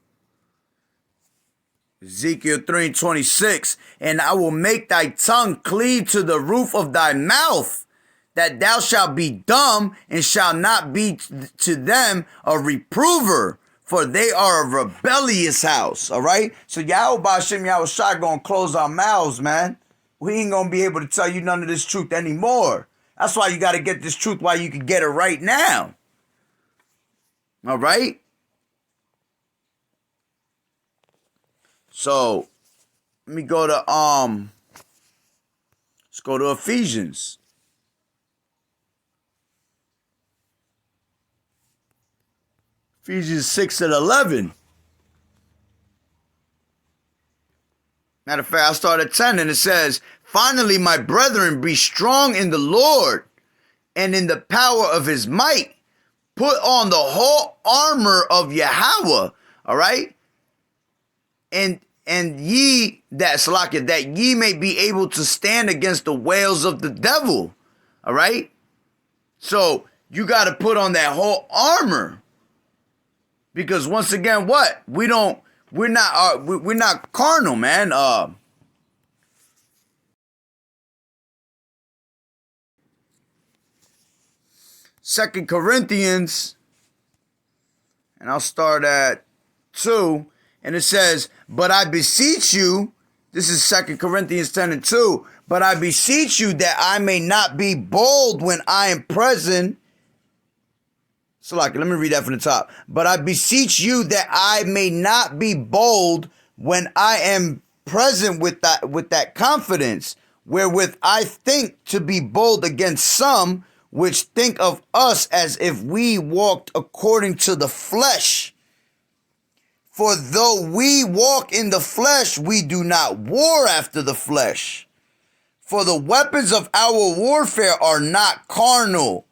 Ezekiel 3:26. And I will make thy tongue cleave to the roof of thy mouth, that thou shalt be dumb and shalt not be to them a reprover, for they are a rebellious house. All right? So Yahweh Ba'Shem Yahweh Shai gonna close our mouths, man. We ain't gonna be able to tell you none of this truth anymore. That's why you got to get this truth while you can get it right now. All right? So let me go to let's go to Ephesians. Ephesians 6:11. Matter of fact, I'll start at 10 and it says, finally, my brethren, be strong in the Lord and in the power of his might. Put on the whole armor of Yahweh, all right? And ye, that ye may be able to stand against the wiles of the devil, all right? So you got to put on that whole armor. Because once again, what? We're not carnal, man. 2 Corinthians, and I'll start at 2, and it says, but I beseech you, this is 2 Corinthians 10:2, but I beseech you that I may not be bold when I am present. So let me read that from the top. But I beseech you that I may not be bold when I am present with that confidence, wherewith I think to be bold against some, which think of us as if we walked according to the flesh. For though we walk in the flesh, we do not war after the flesh. For the weapons of our warfare are not carnal,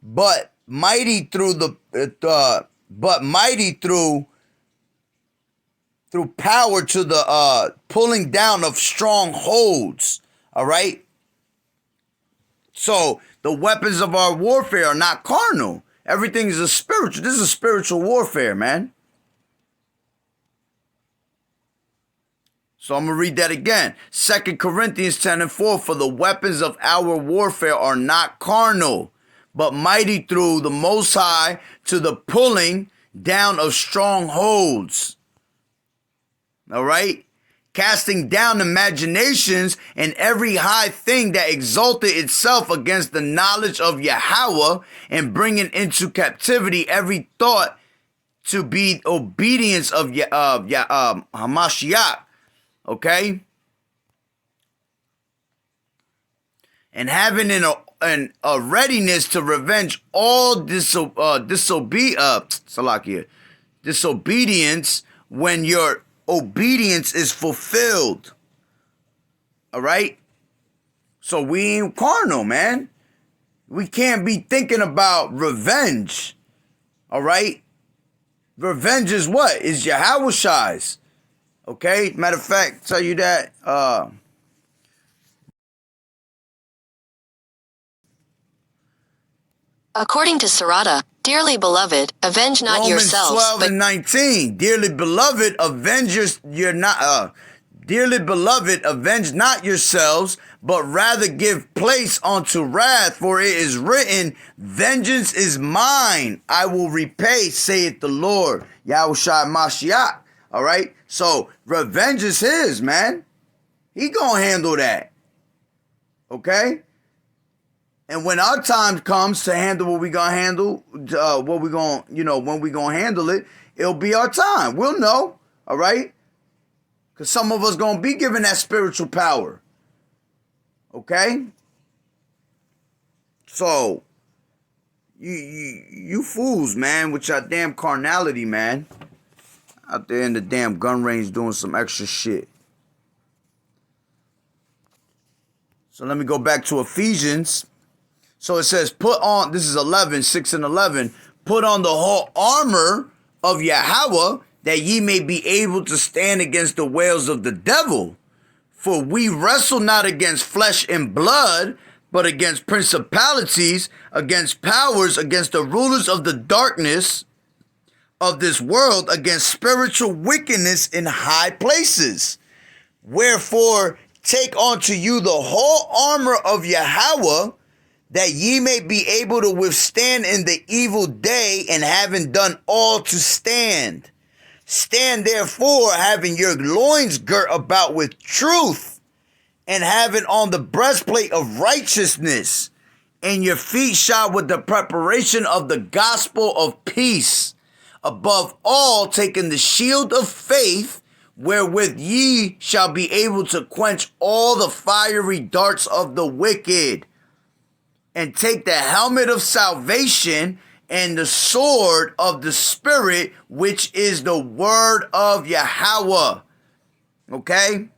but mighty through power to the pulling down of strongholds. All right. So the weapons of our warfare are not carnal. Everything is a spiritual. This is a spiritual warfare, man. So I'm going to read that again. 2 Corinthians 10:4. For the weapons of our warfare are not carnal, but mighty through the Most High to the pulling down of strongholds. All right? Casting down imaginations and every high thing that exalted itself against the knowledge of Yahweh, and bringing into captivity every thought to be obedience of Hamashiach. Okay? And having a readiness to revenge all disobedience when your obedience is fulfilled. All right? So we ain't carnal, man. We can't be thinking about revenge. All right? Revenge is what? Is Yahweh's. Okay? Matter of fact, tell you that. According to Sarada, dearly beloved, avenge not Romans yourselves, 12 but and 19. Dearly beloved, avenge not yourselves, but rather give place unto wrath, for it is written, vengeance is mine, I will repay, saith the Lord. Yahushua Mashiach. All right? So, revenge is his, man. He gonna handle that. Okay? And when our time comes to handle what we gonna handle, when we gonna handle it, it'll be our time. We'll know, all right? Because some of us gonna be given that spiritual power, okay? So, you fools, man, with your damn carnality, man, out there in the damn gun range doing some extra shit. So let me go back to Ephesians. So it says, put on, this is 6 and 11, put on the whole armor of Yahweh, that ye may be able to stand against the wiles of the devil. For we wrestle not against flesh and blood, but against principalities, against powers, against the rulers of the darkness of this world, against spiritual wickedness in high places. Wherefore, take unto you the whole armor of Yahweh, that ye may be able to withstand in the evil day, and having done all to stand. Stand therefore, having your loins girt about with truth, and having on the breastplate of righteousness, and your feet shod with the preparation of the gospel of peace. Above all, taking the shield of faith, wherewith ye shall be able to quench all the fiery darts of the wicked. And take the helmet of salvation and the sword of the Spirit, which is the word of Yahweh. Okay?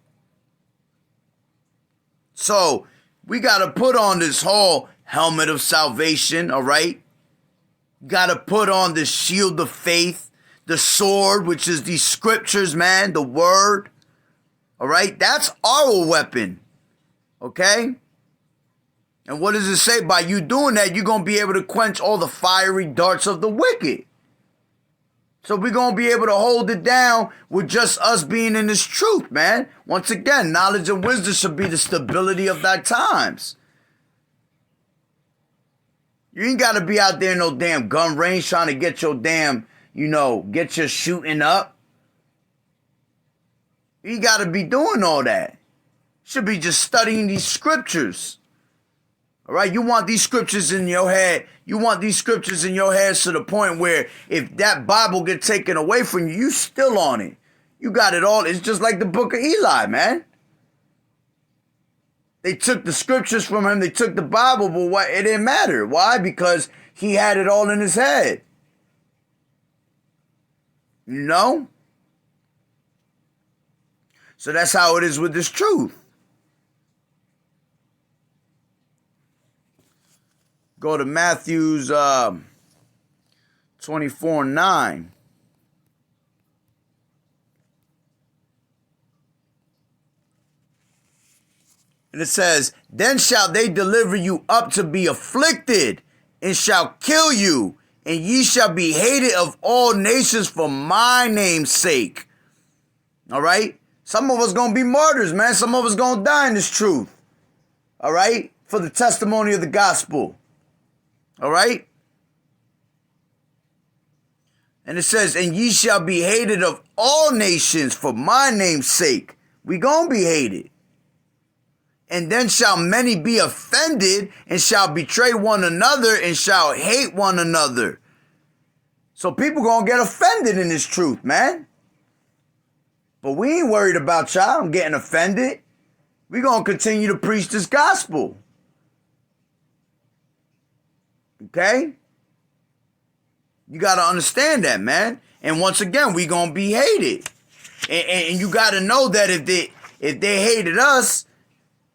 So, we got to put on this whole helmet of salvation, all right? Got to put on the shield of faith, the sword, which is these scriptures, man, the word. All right? That's our weapon. Okay? And what does it say? By you doing that, you're going to be able to quench all the fiery darts of the wicked. So we're going to be able to hold it down with just us being in this truth, man. Once again, knowledge and wisdom should be the stability of thy times. You ain't got to be out there in no damn gun range trying to get your damn, get your shooting up. You got to be doing all that. Should be just studying these scriptures. All right, you want these scriptures in your head. You want these scriptures in your head to the point where if that Bible gets taken away from you, you still on it. You got it all. It's just like the book of Eli, man. They took the scriptures from him. They took the Bible, but why? It didn't matter. Why? Because he had it all in his head. You know? So that's how it is with this truth. Go to Matthew's 24:9. And it says, then shall they deliver you up to be afflicted, and shall kill you, and ye shall be hated of all nations for my name's sake. All right? Some of us going to be martyrs, man. Some of us going to die in this truth. All right? For the testimony of the gospel. All right? And it says, and ye shall be hated of all nations for my name's sake. We gonna be hated. And then shall many be offended and shall betray one another and shall hate one another. So people gonna get offended in this truth, man. But we ain't worried about y'all getting offended. We gonna continue to preach this gospel. Okay? You gotta understand that, man. And once again, we gonna be hated. And you gotta know that if they hated us,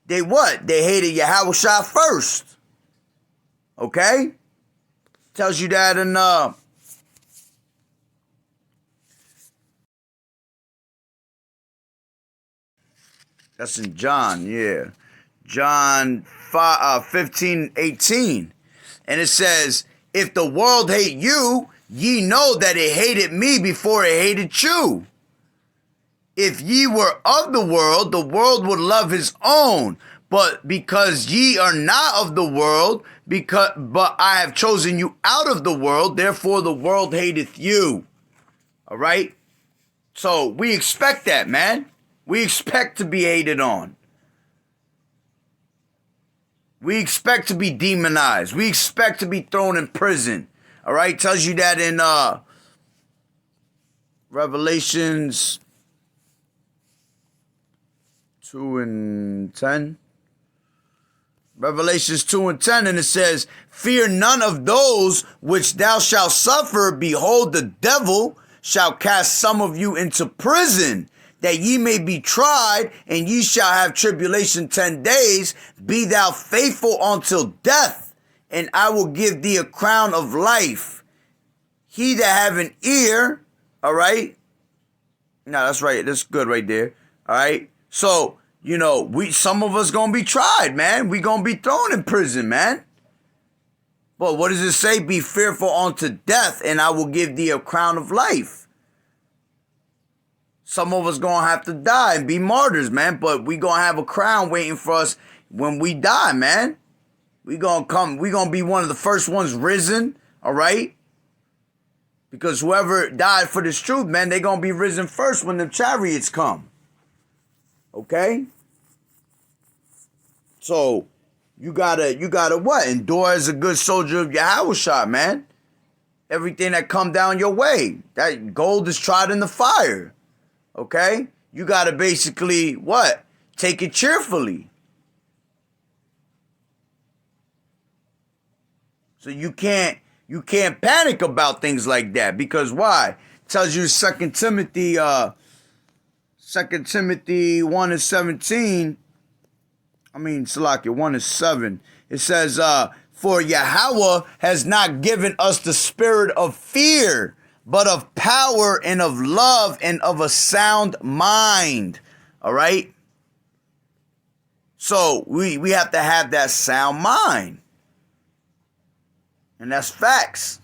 they what? They hated Yahushua first. Okay? Tells you that in that's in John, yeah. John 15:18. And it says, if the world hate you, ye know that it hated me before it hated you. If ye were of the world would love his own. But because ye are not of the world, but I have chosen you out of the world, therefore the world hateth you. All right? So we expect that, man. We expect to be hated on. We expect to be demonized. We expect to be thrown in prison. All right? Tells you that in Revelations 2:10. Revelations 2:10, and it says, fear none of those which thou shalt suffer. Behold, the devil shall cast some of you into prison, that ye may be tried, and ye shall have tribulation 10 days. Be thou faithful until death, and I will give thee a crown of life. He that have an ear, all right? No, that's right. That's good right there. All right? So, you know, some of us gonna be tried, man. We gonna be thrown in prison, man. But what does it say? Be fearful unto death, and I will give thee a crown of life. Some of us gonna have to die and be martyrs, man. But we gonna have a crown waiting for us when we die, man. We gonna be one of the first ones risen, all right? Because whoever died for this truth, man, they gonna be risen first when the chariots come. Okay? So, you gotta what? Endure as a good soldier of Yahushua, man. Everything that come down your way. That gold is tried in the fire. Okay? You gotta basically, what? Take it cheerfully. So you can't panic about things like that. Because why? It tells you 2 Timothy 1:17. I mean, Salakia 1:7. It says, for Yahweh has not given us the spirit of fear, but of power and of love and of a sound mind. All right? So we have to have that sound mind. And that's facts.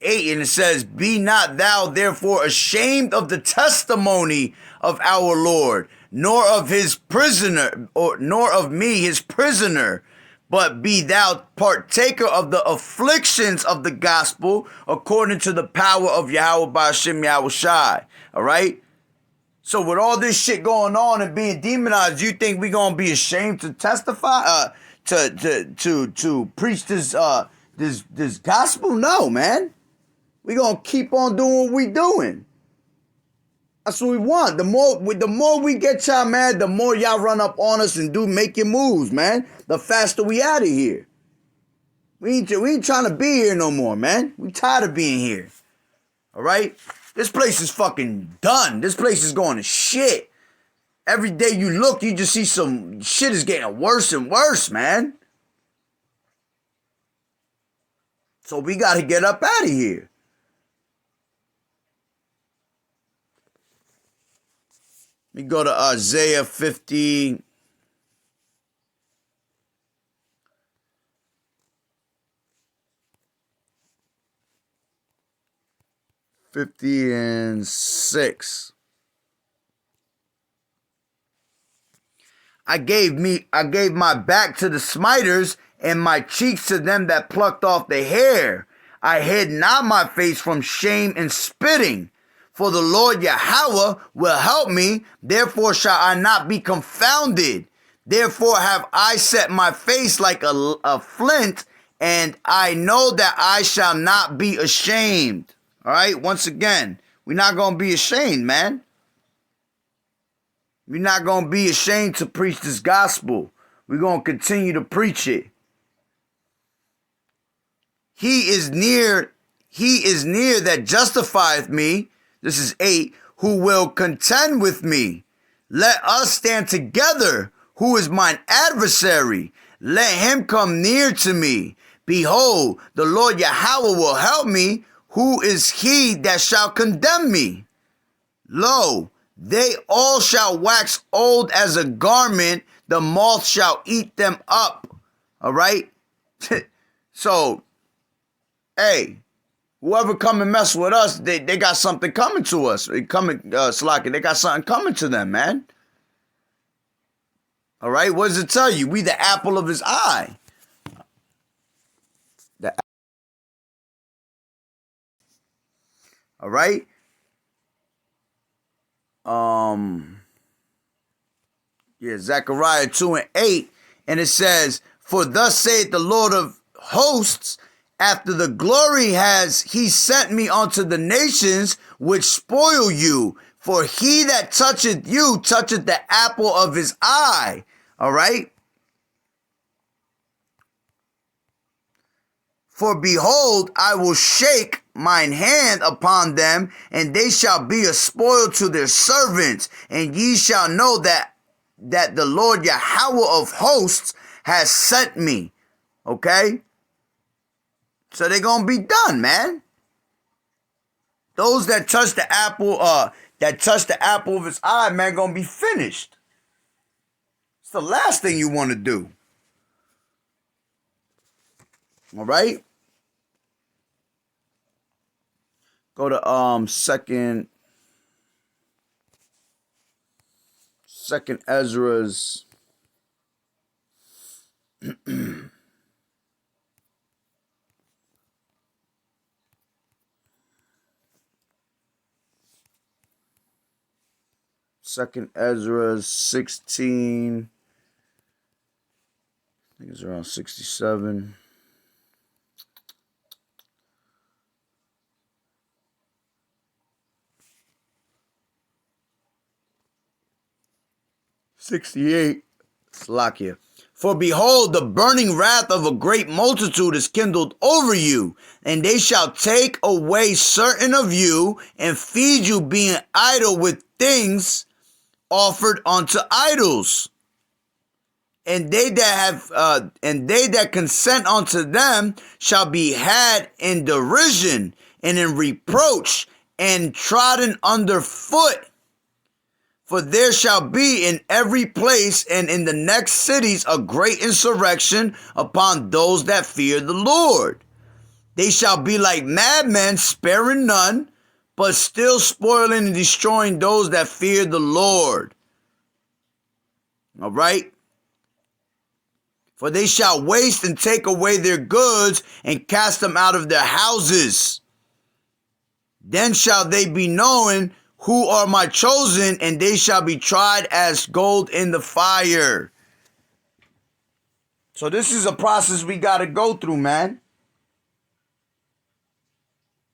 8, and it says, be not thou therefore ashamed of the testimony of our Lord, nor of his prisoner, nor of me his prisoner, but be thou partaker of the afflictions of the gospel according to the power of Yahweh Ba'ashem Yahushai. All right? So with all this shit going on and being demonized, you think we gonna be ashamed to testify, to preach this gospel? No, man. We gonna keep on doing what we doing. That's what we want. The more we get y'all mad, the more y'all run up on us and make your moves, man. The faster we out of here. We ain't trying to be here no more, man. We tired of being here. All right? This place is fucking done. This place is going to shit. Every day you look, you just see some shit is getting worse and worse, man. So we got to get up out of here. Let me go to Isaiah 50. and 6. I gave my back to the smiters, and my cheeks to them that plucked off the hair. I hid not my face from shame and spitting. For the Lord Yahweh will help me, therefore shall I not be confounded. Therefore have I set my face like a flint, and I know that I shall not be ashamed. All right, once again, we're not going to be ashamed, man. We're not going to be ashamed to preach this gospel. We're going to continue to preach it. He is near that justifieth me. This is 8. Who will contend with me? Let us stand together. Who is mine adversary? Let him come near to me. Behold, the Lord Yahweh will help me. Who is he that shall condemn me? Lo, they all shall wax old as a garment. The moth shall eat them up. All right? So, hey, whoever come and mess with us, they got something coming to us. They got something coming to them, man. All right, what does it tell you? We the apple of his eye. All right. Zechariah 2:8, and it says, for thus saith the Lord of hosts, after the glory has he sent me unto the nations which spoil you. For he that toucheth you toucheth the apple of his eye. All right. For behold, I will shake mine hand upon them, and they shall be a spoil to their servants. And ye shall know that the Lord Yahweh of hosts has sent me. Okay? So they're going to be done, man. Those that touch the apple, of his eye, man, going to be finished. It's the last thing you want to do. All right? Go to second Ezra's Second Ezra 16. I think it's around 67. Slakia. For behold, the burning wrath of a great multitude is kindled over you, and they shall take away certain of you, and feed you, being idle with things offered unto idols. And they that consent unto them shall be had in derision and in reproach and trodden under foot. For there shall be in every place and in the next cities a great insurrection upon those that fear the Lord. They shall be like madmen, sparing none, but still spoiling and destroying those that fear the Lord. All right? For they shall waste and take away their goods and cast them out of their houses. Then shall they be known who are my chosen, and they shall be tried as gold in the fire. So this is a process we got to go through, man.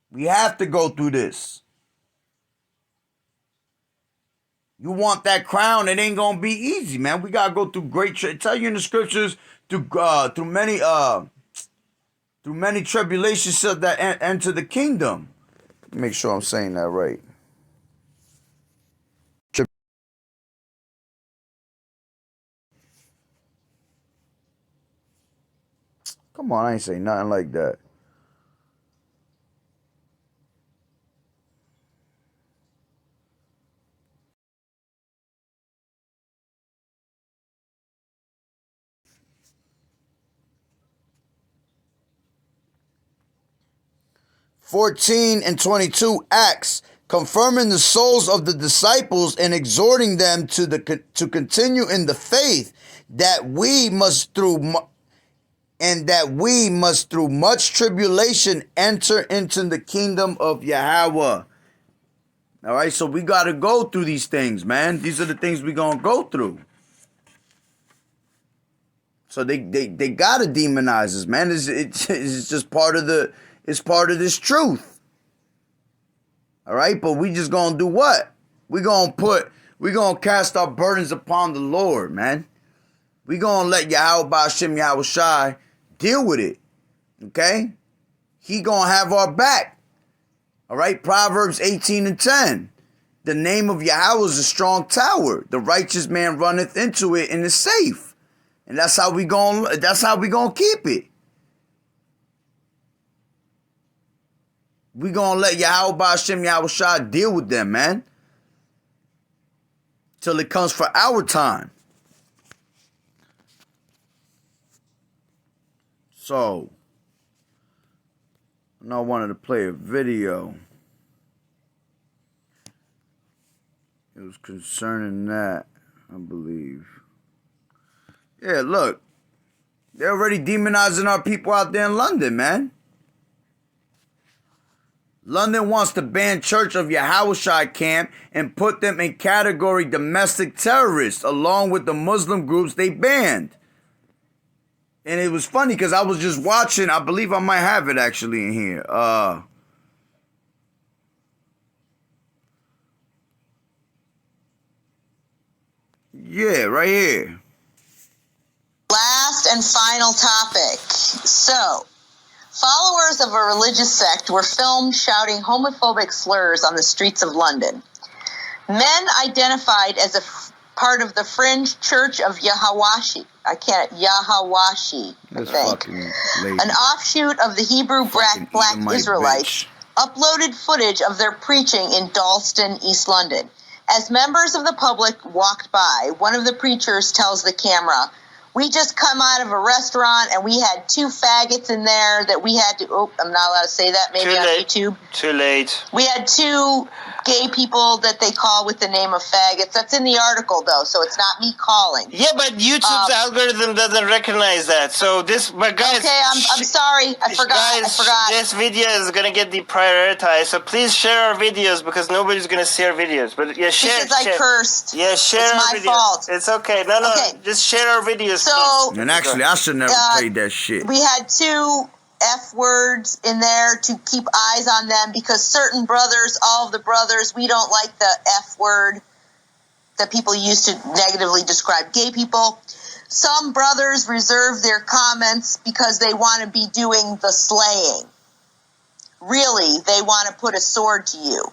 We have to go through this. You want that crown, it ain't going to be easy, man. We got to go through tell you in the scriptures, through many tribulations that enter the kingdom. Make sure I'm saying that right. Come on, I ain't saying nothing like that. (14 and 22) Acts. confirming the souls of the disciples and exhorting them to continue in the faith, that we must through much tribulation enter into the kingdom of Yahweh. All right, so we got to go through these things, man. These are the things we're going to go through. So they got to demonize us, man. It's just part of this truth. All right, but we just going to do what? We're going to cast our burdens upon the Lord, man. We're going to let Yahweh Ba'ashem Yahweh Shai deal with it. Okay? He going to have our back. All right, Proverbs 18:10. The name of Yahweh is a strong tower. The righteous man runneth into it and is safe. And that's how we gonna keep it. We gonna let Yahweh Ba'ashem Yahweh Shai deal with them, man. Till it comes for our time. So, I wanted to play a video. It was concerning that, I believe. Yeah, look. They're already demonizing our people out there in London, man. London wants to ban Church of Yahushua camp and put them in category domestic terrorists along with the Muslim groups they banned. And it was funny because I was just watching, I believe I might have it actually in here. Yeah, right here. Last and final topic. So, followers of a religious sect were filmed shouting homophobic slurs on the streets of London. Men identified as part of the fringe Church of Yahawashi. Yahawashi, I think. An offshoot of the Hebrew Black Israelites uploaded footage of their preaching in Dalston, East London. As members of the public walked by, one of the preachers tells the camera, "We just come out of a restaurant and we had 2 faggots in there that we had to..." Oh, I'm not allowed to say that. Maybe on YouTube. Too late. We had 2 gay people that they call with the name of faggots. That's in the article, though, so it's not me calling. Yeah, but YouTube's algorithm doesn't recognize that. So but guys... Okay, I'm sorry. I forgot. This video is going to get deprioritized, so please share our videos because nobody's going to see our videos. But yeah, share. Because I cursed. Yeah, share our videos. It's my fault. It's okay. No, Okay. just share our videos. So, and actually, I should never played that shit. We had 2 F words in there to keep eyes on them because certain brothers, all of the brothers, we don't like the F word that people use to negatively describe gay people. Some brothers reserve their comments because they want to be doing the slaying. Really, they want to put a sword to you.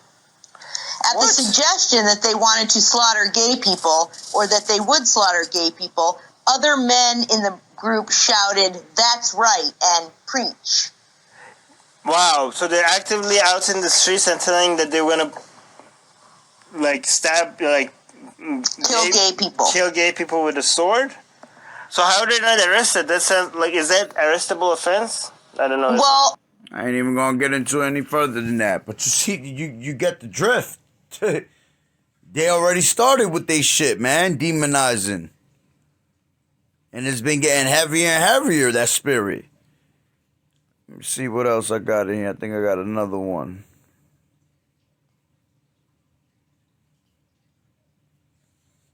At the suggestion that they wanted to slaughter gay people or that they would slaughter gay people, other men in the group shouted, "That's right," and preach. Wow, so they're actively out in the streets and telling that they're going to, Kill gay people. Kill gay people with a sword? So how are they not arrested? Is that arrestable offense? I don't know. Well, I ain't even gonna get into any further than that. But you see, you get the drift. They already started with they shit, man, demonizing. And it's been getting heavier and heavier, that spirit. Let me see what else I got in here. I think I got another one.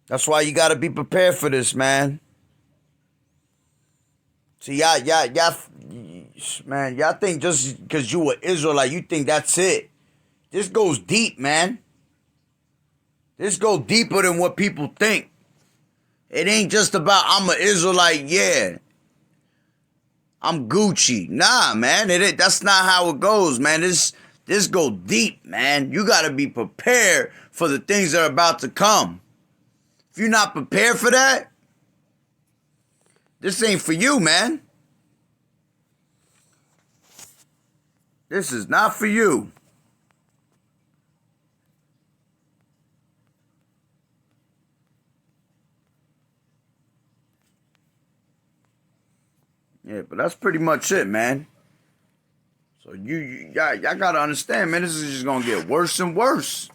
That's why you gotta be prepared for this, man. See, y'all think just because you an Israelite, you think that's it. This goes deep, man. This goes deeper than what people think. It ain't just about I'm an Israelite, yeah. I'm Gucci. Nah, man. That's not how it goes, man. This go deep, man. You gotta be prepared for the things that are about to come. If you're not prepared for that, this ain't for you, man. This is not for you. Yeah, but that's pretty much it, man. So So y'all gotta understand, man. This is just gonna get worse and worse.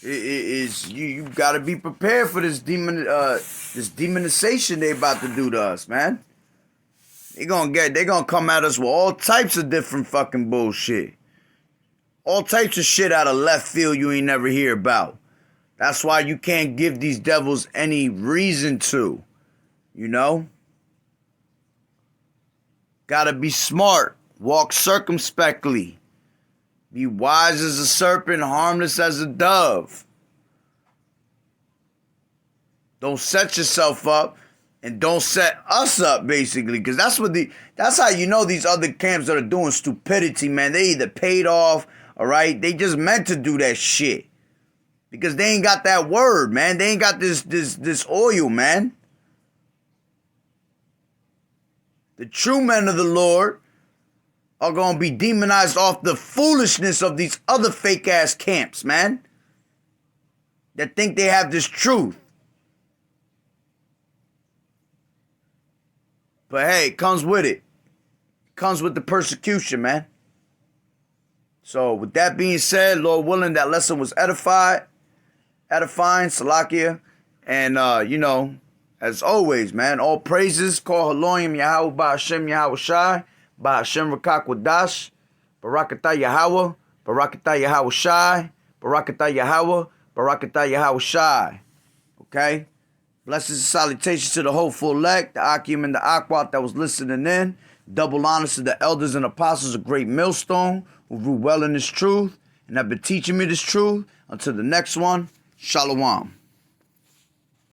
You gotta be prepared for this demonization they about to do to us, man. They gonna come at us with all types of different fucking bullshit. All types of shit out of left field you ain't never hear about. That's why you can't give these devils any reason to, you know? Gotta be smart. Walk circumspectly. Be wise as a serpent, harmless as a dove. Don't set yourself up and don't set us up, basically. Because that's how you know these other camps that are doing stupidity, man. They either paid off, all right? They just meant to do that shit. Because they ain't got that word, man. They ain't got this oil, man. The true men of the Lord are going to be demonized off the foolishness of these other fake-ass camps, man. That think they have this truth. But hey, it comes with it. It comes with the persecution, man. So with that being said, Lord willing, that lesson was edifying, Salakia. And, as always, man, all praises, call Haloyim Yahweh, Ba'ashem Yahweh Shai, Ba'ashem Rakak Wadash, Barakatah Yahweh, Barakatah Yahweh Shai, Barakatah Yahweh, Barakatah Yahweh Shai. Okay? Blessings and salutations to the hopeful elect, the Akim and the Akwat that was listening in. Double honors to the elders and apostles of Great Millstone who grew well in this truth and have been teaching me this truth. Until the next one, Shalom.